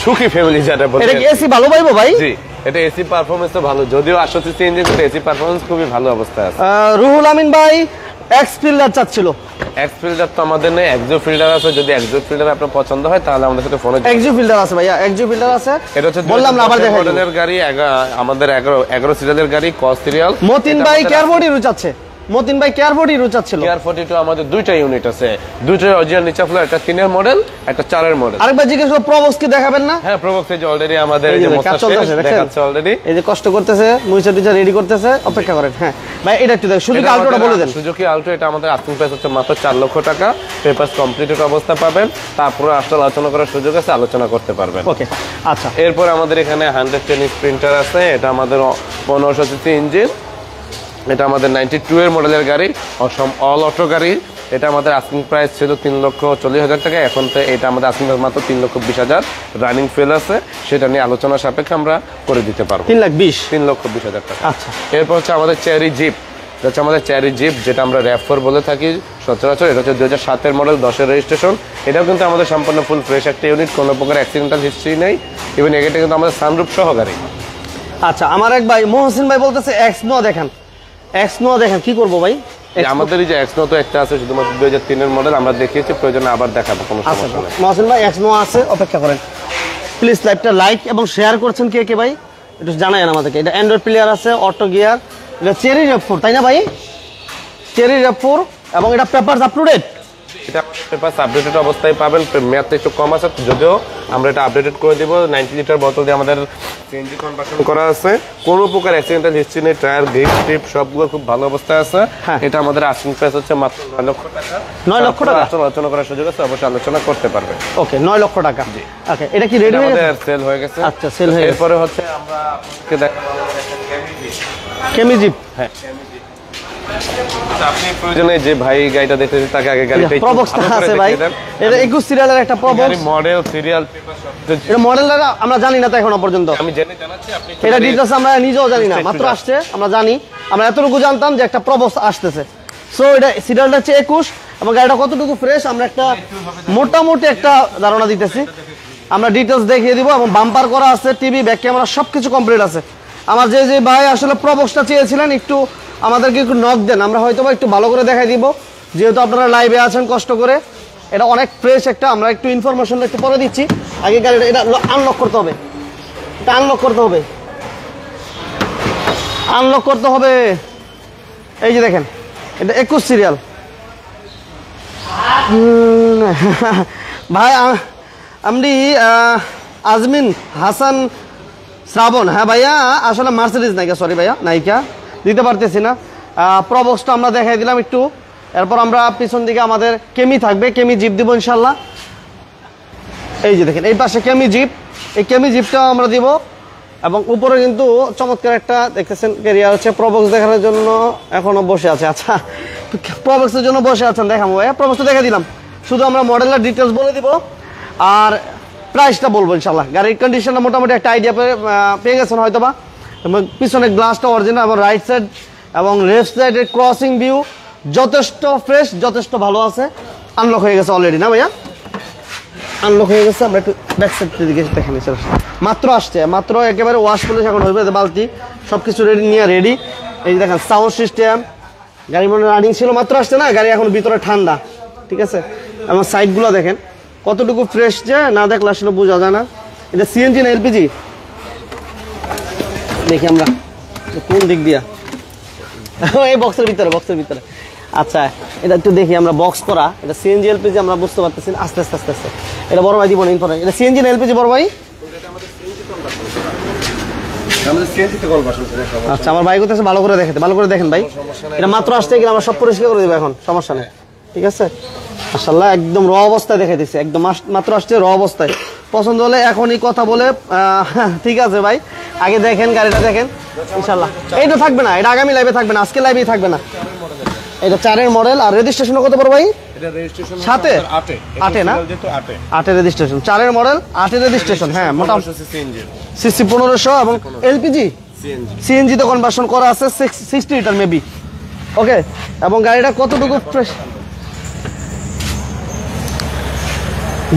সুখী ফ্যামিলি যারা বলে। এটা কি এসি ভালো পাইবো ভাই? জি, এটা এসি পারফরম্যান্স তো ভালো, যদিও 800 সিসি ইঞ্জিন, কিন্তু এসি পারফরম্যান্স খুবই ভালো অবস্থায় আছে। রুহুল আমিন ভাই এক্স ফিল্ডার চাচ্ছিল। এক্স ফিল্ডার তো আমাদের নেই, এক্সো ফিল্ডার আছে। যদি এক্সো ফিল্ডার আপনার পছন্দ হয় তাহলে আমাদের সাথে ফোনে এক্সো ফিল্ডার আছে ভাইয়া, এক্সো ফিল্ডার আছে। এটা হচ্ছে বললাম না, আবার দেখাই মডেলের গাড়ি, আমাদের 11 সিরিয়ালের গাড়ি, কস সিরিয়াল। মতিন ভাই কেয়ারবোর্ডই রুচাচ্ছে। কেয়ার 42 আমাদের দুইটা ইউনিট আছে, দুইটাই অরিজিনাল নিচা ফ্লোর। একটা 3 এর মডেল, একটা 4 এর মডেল। আরেকবার জিজ্ঞেস করব প্রবক্স কি দেখাবেন না? হ্যাঁ, প্রবক্স এই যে অলরেডি আমাদের এই যে দেখাচ্ছে অলরেডি। এই যে কষ্ট করতেছে, মুইচা রেডি করতেছে, অপেক্ষা করেন। হ্যাঁ ভাই, এটা একটু দেখ, সুজুকি আল্টোটা বলে দেন। সুজুকি আল্টো, এটা আমাদের আস্কিং প্রাইস হচ্ছে মাত্র 4 লক্ষ টাকা। পেপারস কমপ্লিটেড অবস্থা পাবেন। তারপরে আসলে আলোচনা করার সুযোগ আছে, আলোচনা করতে পারবেন। ওকে আচ্ছা। এরপর আমাদের এখানে 110 স্প্রিন্টার আছে। এটা আমাদের 1500 সিসি ইঞ্জিন। এটা আমাদের 92 এর মডেলের গাড়ি, অল অটো গাড়ি। এটা আমাদের আস্কিং প্রাইস ছিল 3,40,000 টাকা। এখন তো এটা আমাদের আস্কিং প্রাইস মাত্র 3,20,000। রানিং ফেল আছে, সেটা নিয়ে আলোচনা সাপেক্ষে আমরা করে দিতে পারবো। 3,20,000 টাকা। আচ্ছা, এরপর হচ্ছে আমাদের চেরি জিপ, যেটা আমরা RAV4 বলে থাকি সচরাচর। এটা হচ্ছে 2007 এর মডেল, 10 এর রেজিস্ট্রেশন। এটাও কিন্তু আমাদের সম্পূর্ণ ফুল ফ্রেশ একটা ইউনিট, কোনো প্রকার অ্যাক্সিডেন্টাল হিস্ট্রি নেই। ইভেন এটা কিন্তু আমাদের সানরুফ সহ গাড়ি। আচ্ছা, আমার এক ভাই মহসিন ভাই বলতেছে এক্স নোয়া দেখেন, কি করবো ভাই? আমাদের এই যে এক্সনো তো একটা আছে, শুধুমাত্র 2003 এর মডেল। আমরা দেখিয়েছি, প্রয়োজনে আবার দেখাবো, কোনো সমস্যা নেই। মহসিন ভাই এক্স নোয়া আছে, অপেক্ষা করেন প্লিজ। লাইভটা লাইক এবং শেয়ার করছেন কে ভাই একটু জানাই আমাদেরকে। এটা অ্যান্ড্রয়েড প্লেয়ার আছে, অটো গিয়ার। এটা চেরি RAV4 তাই না ভাই? চেরি RAV4 এবং এটা পেপারস আপ টু ডেট। এটা পেপারস আপডেটেড অবস্থায় পাবেন। মেয়াদটা একটু কম আছে, যদিও আমরা এটা আপডেটেড করে দিব। 90 লিটার বোতল দিয়ে আমাদের সিএনজি কনভার্সন করা আছে, কোনো প্রকার অ্যাক্সিডেন্টাল হিস্ট্রি নেই, টায়ার গ্রিপ টিপ সবগুলো খুব ভালো অবস্থায় আছে। এটা আমাদের আস্কিং প্রাইস হচ্ছে মাত্র 9 লক্ষ টাকা। 9 লক্ষ টাকা আলোচনা করার সুযোগ আছে, অবশ্যই আলোচনা করতে পারবে। ওকে, 9 লক্ষ টাকা। ওকে, এটা কি রেডি হয়ে গেছে? সেল হয়ে গেছে। আচ্ছা, সেল হয়ে গেছে। এরপরে হচ্ছে আমরা আপনাকে দেখাবো কেমি জিপ। হ্যাঁ, আপনি প্রয়োজনে যে ভাই গাড়িটা দেখতেছেন তাকে আগে গাড়িটা প্রবক্সটা আছে ভাই, এটা 21 সিরিয়ালের একটা প্রবক্স, মডেল সিরিয়াল পেপার সব। এটা মডেলটা আমরা জানি না তো এখনো পর্যন্ত, আমি জেনে জানাচ্ছি, আপনি এটা ডিটেইলস আমরা নিজেও জানি না, মাত্র আসছে আমরা জানি। আমরা এতটুকু জানতাম যে একটা প্রবক্স আসতেছে। সো এটা সিরিয়ালটা হচ্ছে 21 এবং গাড়িটা কতটুকু ফ্রেশ আমরা একটা মোটামুটি একটা ধারণা দিতেছি। আমরা ডিটেইলস দেখিয়ে দিব এবং বাম্পার করা আছে, টিভি ব্যাক ক্যামেরা সবকিছু কমপ্লিট আছে। আমার যে ভাই আসলে প্রবক্সটা চেয়েছিলেন একটু আমাদেরকে একটু নক দেন, আমরা হয়তো বা একটু ভালো করে দেখাই দিব, যেহেতু আপনারা লাইভে আছেন কষ্ট করে। এটা অনেক ফ্রেশ একটা, আমরা একটু ইনফরমেশনটা একটু পরে দিচ্ছি। আগে গাড়িটা এটা আনলক করতে হবে, এটা আনলক করতে হবে, আনলক করতে হবে। এই যে দেখেন, এটা 21 সিরিয়াল। ভাই আমি আজমিন হাসান শ্রাবণ। হ্যাঁ ভাইয়া, আসলে মার্সিডিজ নাইকা, সরি ভাইয়া নাইকা দিতে পারতেছি না। প্রবক্সটা আমরা দেখাই দিলাম একটু, এরপর আমরা পিছন দিকে আমাদের কেমি থাকবে, কেমি জিপ দিব ইনশাল্লাহ। এই যে দেখেন, এই পাশে কেমি জিপ, এই কেমি জিপটাও আমরা দিব। এবং উপরে কিন্তু চমৎকার একটা দেখতেছেন ক্যারিয়ার হচ্ছে। প্রবক্স দেখানোর জন্য এখনো বসে আছে। আচ্ছা, প্রবক্সের জন্য বসে আছেন, দেখাবো ভাইয়া। প্রবক্সটা দেখা দিলাম, শুধু আমরা মডেলের ডিটেলস বলে দিব আর প্রাইসটা বলবো ইনশাল্লাহ। গাড়ির কন্ডিশনটা মোটামুটি একটা আইডিয়া পেয়ে গেছেন হয়তো বা। এবং পিছনে গ্লাসটা অরিজিনাল এবং রাইট সাইড এবং লেফট সাইডের ক্রসিং ভিউ যথেষ্ট ফ্রেশ, যথেষ্ট ভালো আছে। আনলক হয়ে গেছে অলরেডি না ভাইয়া? আনলক হয়ে গেছে। আমরা একটু ব্যাক সাইড দিকে দেখে নিচ্ছি, মাত্র আসছে, মাত্র একেবারে ওয়াশ পলিশ এখন হইবে, বালতি সব কিছু রেডি নিয়ে রেডি। এই যে দেখেন সাউন্ড সিস্টেম, গাড়ি মনে রানিং ছিল, মাত্র আসছে না, গাড়ি এখন ভিতরে ঠান্ডা, ঠিক আছে। এবং সাইডগুলো দেখেন কতটুকু ফ্রেশ, যে না দেখলে আসলে বোঝা যায় না। এটা সিএনজি না এলপিজি দেখি আমরা কোন দিক দিয়া, এই বক্সের ভিতরে, বক্সের ভিতরে। আচ্ছা, এটা একটু দেখি আমরা, বক্স করা, এটা সিএনজি এলপিজি আমরা বুঝতে পারতেছি। আস্তে আস্তে আস্তে আস্তে এটা বড় ভাই দিব না ইনফরমেশন। এটা সিএনজি না এলপিজি বড় ভাই? আচ্ছা, আমার ভাই করতেছে, ভালো করে দেখেন, ভালো করে দেখেন ভাই। এটা মাত্র আসতে গেলে আমরা সব পরিষ্কার করে দেবো এখন, সমস্যা নেই, ঠিক আছে। মাশাআল্লাহ, একদম র অবস্থায় দেখে দিচ্ছে, একদম মাত্র আসছে র অবস্থায়। পছন্দ হলে এখনই কথা বলে, ঠিক আছে ভাই, আগে দেখেন গাড়িটা দেখেন ইনশাআল্লাহ। এইটা থাকবে না, এটা আগামী লাইভে থাকবে না, আজকে লাইভেই থাকবে না। এটা 4-এর মডেল। আর রেজিস্ট্রেশন কত পড়বে ভাই? এটা রেজিস্ট্রেশন 8 না, 8 রেজিস্ট্রেশন, 4-এর মডেল, 8 রেজিস্ট্রেশন। হ্যাঁ, মোটামুটি সিসি 1500 এবং এলপিজি সিএনজি তে কনভার্সন করা আছে 60 লিটার মেবি। ওকে, এবং গাড়িটা কতটুকু ফ্রেশ?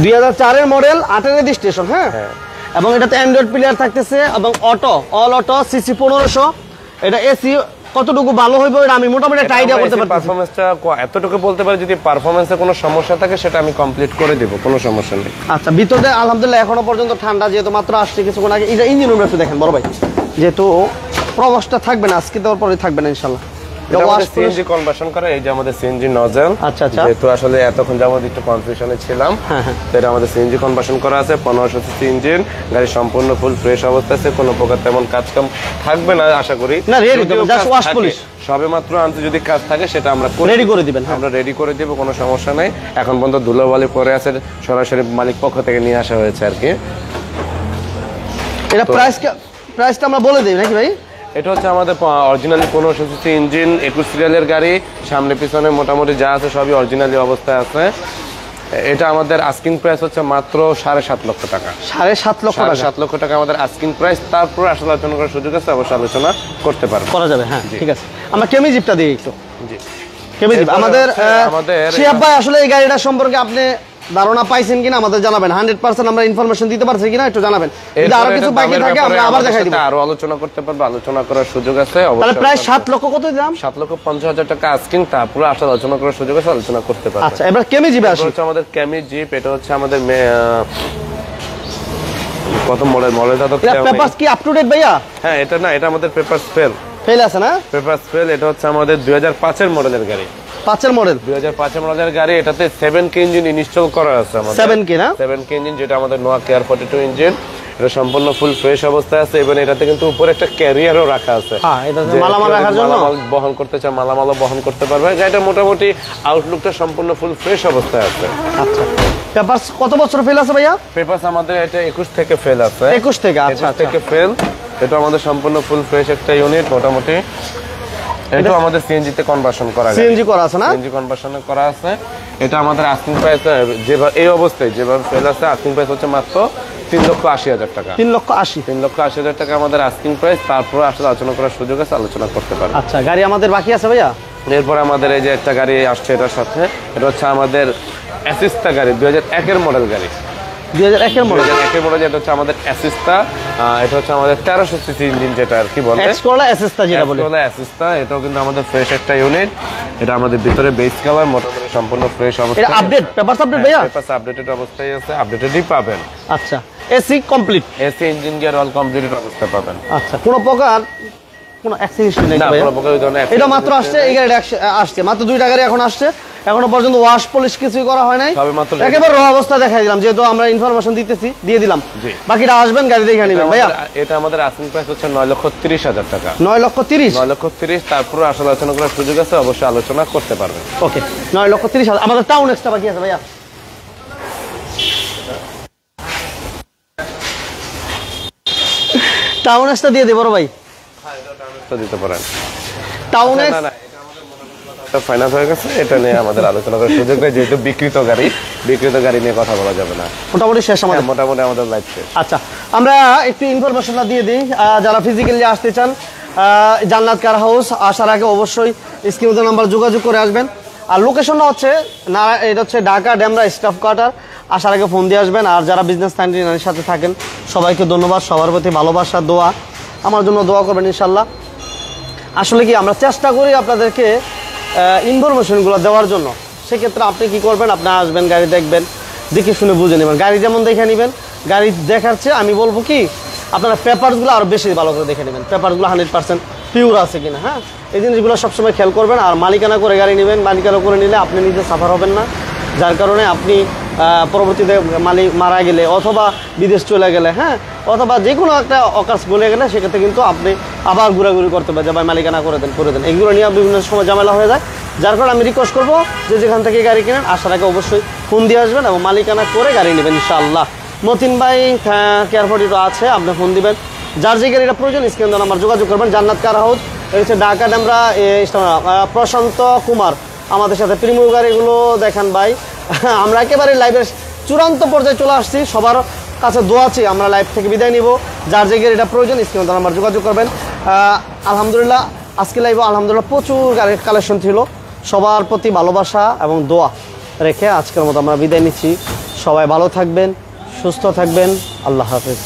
2004-এর মডেল, 8-এর রেজিস্ট্রেশন। হ্যাঁ, এবং এটাতে অ্যান্ড্রয়েড প্লেয়ার থাকতেছে এবং অটো, অল অটো, সিসি 1500। এটা এসি কতটুকু ভালো হইবে এটা আমি মোটামুটি একটা আইডিয়া করতে পারছি। পারফরম্যান্সটা এতটুকু বলতে পারি, যদি পারফরম্যান্সে কোনো সমস্যা থাকে সেটা আমি কমপ্লিট করে দেব, কোনো সমস্যা নেই। আচ্ছা, ভিতরে আলহামদুলিল্লাহ এখনো পর্যন্ত ঠান্ডা, যেহেতু মাত্র আসছে কিছুক্ষণ আগে। এটা ইঞ্জিন রুমটা একটু দেখেন বড় ভাই, যেহেতু প্রবাসটা থাকবে না আজকে, দেওয়ার পরে থাকবে না ইনশাআল্লাহ। সিএনজি কনভার্সন করে, এই যে আমাদের সিএনজি নজেল। আচ্ছা আচ্ছা, যেহেতু আসলে এতক্ষণ যাবত একটু কনফিউশনে ছিলাম, তো এটা আমাদের সিএনজি কনভার্সন করা আছে। 1500 সিসি ইঞ্জিন, গাড়ি সম্পূর্ণ ফুল ফ্রেশ অবস্থা আছে, কোনো প্রকার তেমন কাজ কাম থাকবে না আশা করি। না, রেডি জাস্ট ওয়াশ পলিশ সবে মাত্র আনতে, যদি কাজ থাকে সেটা আমরা রেডি করে দিবেন। আমরা রেডি করে দিব, কোনো সমস্যা নাই। এখন পর্যন্ত ধুলোবালি পরে আছে, সরাসরি মালিক পক্ষ থেকে নিয়ে আসা হয়েছে আর কি। এটা প্রাইসটা আমরা বলে দিই নাকি ভাই? এটা হচ্ছে আমাদের অরিজিনালি 1500 সিসি ইঞ্জিন, 21 সিরিয়ালের গাড়ি, সামনে পিছনে মোটামুটি যা আছে সবই অরিজিনালি অবস্থায় আছে। এটা আমাদের আস্কিং প্রাইস হচ্ছে মাত্র 7.5 লক্ষ টাকা। 7.5 লক্ষ টাকা? 7 লক্ষ টাকা আমাদের আস্কিং প্রাইস। তারপর আসলে আলোচনা করার সুযোগ আছে, অবশ্যই আলোচনা করতে পারবো, করা যাবে। হ্যাঁ, ঠিক আছে। আমরা কেমি জিপটা দিই একটু। জি, কেমি জিপ আমাদের শিহাব ভাই, আসলে এই গাড়িটা সম্পর্কে আপনি ধারণা পাইছেন কিনা আমাদের জানাবেন। 100% আমরা ইনফরমেশন দিতে পারছি কিনা একটু জানাবেন। যদি আরো কিছু বাকি থাকে আমরা আবার দেখাই দিব, আরো আলোচনা করতে পারবো, আলোচনা করার সুযোগ আছে তাহলে অবশ্যই। প্রায় 7 লক্ষ কত দিলাম? 7,50,000 টাকা আস্কিং, তারপর আসলে আলোচনা করার সুযোগ আছে, আলোচনা করতে পারবো। আচ্ছা, এবার কেমি জিপ আসি। হচ্ছে আমাদের কেমি জিপ, এটা হচ্ছে আমাদের কত মডেলটা তো পেপারস কি আপ টু ডেট ভাইয়া? হ্যাঁ, এটা না, এটা আমাদের পেপারস ফেল ফেল আছে না? Papers fail. এটা হচ্ছে আমাদের 2005-এর মডেলের গাড়ি। 5 মডেল 2005 মডেলের গাড়ি। এটাতে 7K ইঞ্জিন ইনস্টল করা আছে আমাদের। 7K না? 7K ইঞ্জিন, যেটা আমাদের নোয়া কেয়ার 42 ইঞ্জিন। এটা সম্পূর্ণ ফুল ফ্রেশ অবস্থায় আছে এবং এটাতে কিন্তু উপরে একটা ক্যারিয়ারও রাখা আছে। হ্যাঁ, এটা মালামাল রাখার জন্য, মালামাল বহন করতে চায় মালামালও বহন করতে পারবে। গাড়িটা মোটামুটি আউটলুকটা সম্পূর্ণ ফুল ফ্রেশ অবস্থায় আছে। আচ্ছা, পেপারস কত বছর ফেল আছে ভাইয়া? পেপারস আমাদের এটা 21 থেকে ফেল আছে। 21 থেকে? আচ্ছা, 21 থেকে ফেল। এটা আমাদের সম্পূর্ণ ফুল ফ্রেশ একটা ইউনিট মোটামুটি। এটা আমাদের সিএনজি তে কনভার্সন করা আছে। সিএনজি করা আছে না? সিএনজি কনভার্সন করা আছে। এটা আমাদের আস্কিং প্রাইস যেভাবে এই অবস্থায় যেভাবে ফেল আছে, আস্কিং প্রাইস হচ্ছে মাত্র 3,80,000 টাকা। 3,80,000 টাকা আমাদের আস্কিং প্রাইস। তারপরে আসলে আলোচনা করার সুযোগ আছে, আলোচনা করতে পারবে। আচ্ছা, গাড়ি আমাদের বাকি আছে ভাইয়া? এরপর আমাদের এই যে একটা গাড়ি আসছে এটার সাথে, এটা হচ্ছে আমাদের অ্যাসিস্টা গাড়ি, 2001 মডেল গাড়ি। 2001 মডেল? 2001 মডেল, এটা হচ্ছে আমাদের অ্যাসিস্টা। এটা হচ্ছে আমাদের 1300 সিসি ইঞ্জিন, যেটা আর কি বলে এক্সকোলা অ্যাসিস্টা যেটা বলে। অ্যাসিস্টা, এটাও কিন্তু আমাদের ফ্রেশ একটা ইউনিট। এটা আমাদের ভিতরে বেস কালার, মোটামুটি সম্পূর্ণ ফ্রেশ অবস্থায়। এটা আপডেট, পেপারস আপডেট ভাইয়া? পেপারস আপডেটেড অবস্থায় আছে, আপডেটেডই পাবেন। আচ্ছা, AC complete? AC engine gear all completed অবস্থায় পাবেন। আচ্ছা, কোনো প্রকার কোনো অ্যাক্সিডেন্ট নেই ভাইয়া? কোনো প্রকার ওই ধরনের এটা মাত্র আসছে, এই গাড়িটা আসছে মাত্র, 2টা গাড়ি এখন আসছে, এখনো পর্যন্ত ওয়াশ পলিশ কিছুই করা হয় নাই, একেবারে র অবস্থা দেখাই দিলাম, যেহেতু আমরা ইনফরমেশন দিতেছি, দিয়ে দিলাম। বাকিটা আসবেন গাড়ি দেখে নেবেন ভাইয়া। এটা আমাদের আস্কিং প্রাইস হচ্ছে 9,30,000 টাকা। 9,30,000? 9,30,000। তারপরে আসলে আলোচনা করার সুযোগ আছে, অবশ্যই আলোচনা করতে পারবেন। ওকে, 9,30,000। আমাদের টাউন এক্সট্রা বাকি আছে ভাইয়া। টাউন এক্সট্রা দিয়ে দেবো ভাই? দিতে পারেন। টাউন এক্স ফাইনান্স হয়ে গেছে, এটা নিয়ে আমাদের আলোচনা করার সুযোগ নেই, যেহেতু বিক্রিত গাড়ি নিয়ে কথা বলা যাবে না। মোটামুটি শেষ আমাদের? মোটামুটি আমাদের লাইফ শেষ। আচ্ছা, আমরা একটু ইনফরমেশনটা দিয়ে দিই। যারা ফিজিক্যালি আসতে চান, জান্নাত কার হাউস আসার আগে অবশ্যই স্ক্রিনে নাম্বার যোগাযোগ করে আসবেন। আর লোকেশনটা হচ্ছে এটা হচ্ছে ঢাকা ডেমরা স্টাফ কোয়ার্টার। আসার আগে ফোন দিয়ে আসবেন। আর যারা বিজনেস নাইনটির সাথে থাকেন সবাইকে ধন্যবাদ, সবার প্রতি ভালোবাসা, দোয়া, আমার জন্য দোয়া করবেন ইনশাল্লাহ। আসলে কি আমরা চেষ্টা করি আপনাদেরকে ইনফরমেশনগুলো দেওয়ার জন্য। সেক্ষেত্রে আপনি কি করবেন, আপনি আসবেন, গাড়ি দেখবেন, দেখে শুনে বুঝে নেবেন। গাড়ি যেমন দেখে নেবেন, গাড়ি দেখার চেয়ে আমি বলবো কি আপনারা পেপারসগুলো আরও বেশি ভালো করে দেখে নেবেন, পেপারসগুলো 100% পিওর আছে কিনা। হ্যাঁ, এই জিনিসগুলো সবসময় খেয়াল করবেন। আর মালিকানা করে গাড়ি নেবেন, মালিকানা করে নিলে আপনি নিজে সাফার হবেন না, যার কারণে আপনি পরবর্তীতে মালিক মারা গেলে অথবা বিদেশ চলে গেলে, হ্যাঁ, অথবা যে কোনো একটা অকাশ বলে গেলে, সেক্ষেত্রে কিন্তু আপনি আবার ঘোরাঘুরি করতে পারেন যে ভাই মালিকানা করে দেন। এগুলো নিয়ে বিভিন্ন সময় ঝামেলা হয়ে যায়, যার কারণে আমি রিকোয়েস্ট করবো যে যেখান থেকে গাড়ি কেনেন আসার আগে অবশ্যই ফোন দিয়ে আসবেন এবং মালিকানা করে গাড়ি নেবেন ইনশাআল্লাহ। মতিন ভাই কেয়ার 42 আছে, আপনি ফোন দিবেন, যার যে গাড়িটা প্রয়োজন স্ক্রিনে নাম্বার যোগাযোগ করবেন। জান্নাত কার হাউস, এই হচ্ছে ঢাকা ডেমরা প্রশান্ত কুমার আমাদের সাথে। প্রিমিয়াম গাড়িগুলো দেখেন ভাই, আমরা একেবারে লাইভের চূড়ান্ত পর্যায়ে চলে আসছি। সবার কাছে দোয়া চাই, আমরা লাইভ থেকে বিদায় নিব। যার যে গাড়িটা প্রয়োজন স্ক্রিনে নাম্বার যোগাযোগ করবেন। আলহামদুলিল্লাহ আজকে লাইভে আলহামদুলিল্লাহ প্রচুর গাড়ির কালেকশন ছিল। সবার প্রতি ভালোবাসা এবং দোয়া রেখে আজকের মতো আমরা বিদায় নিচ্ছি। সবাই ভালো থাকবেন, সুস্থ থাকবেন, আল্লাহ হাফেজ।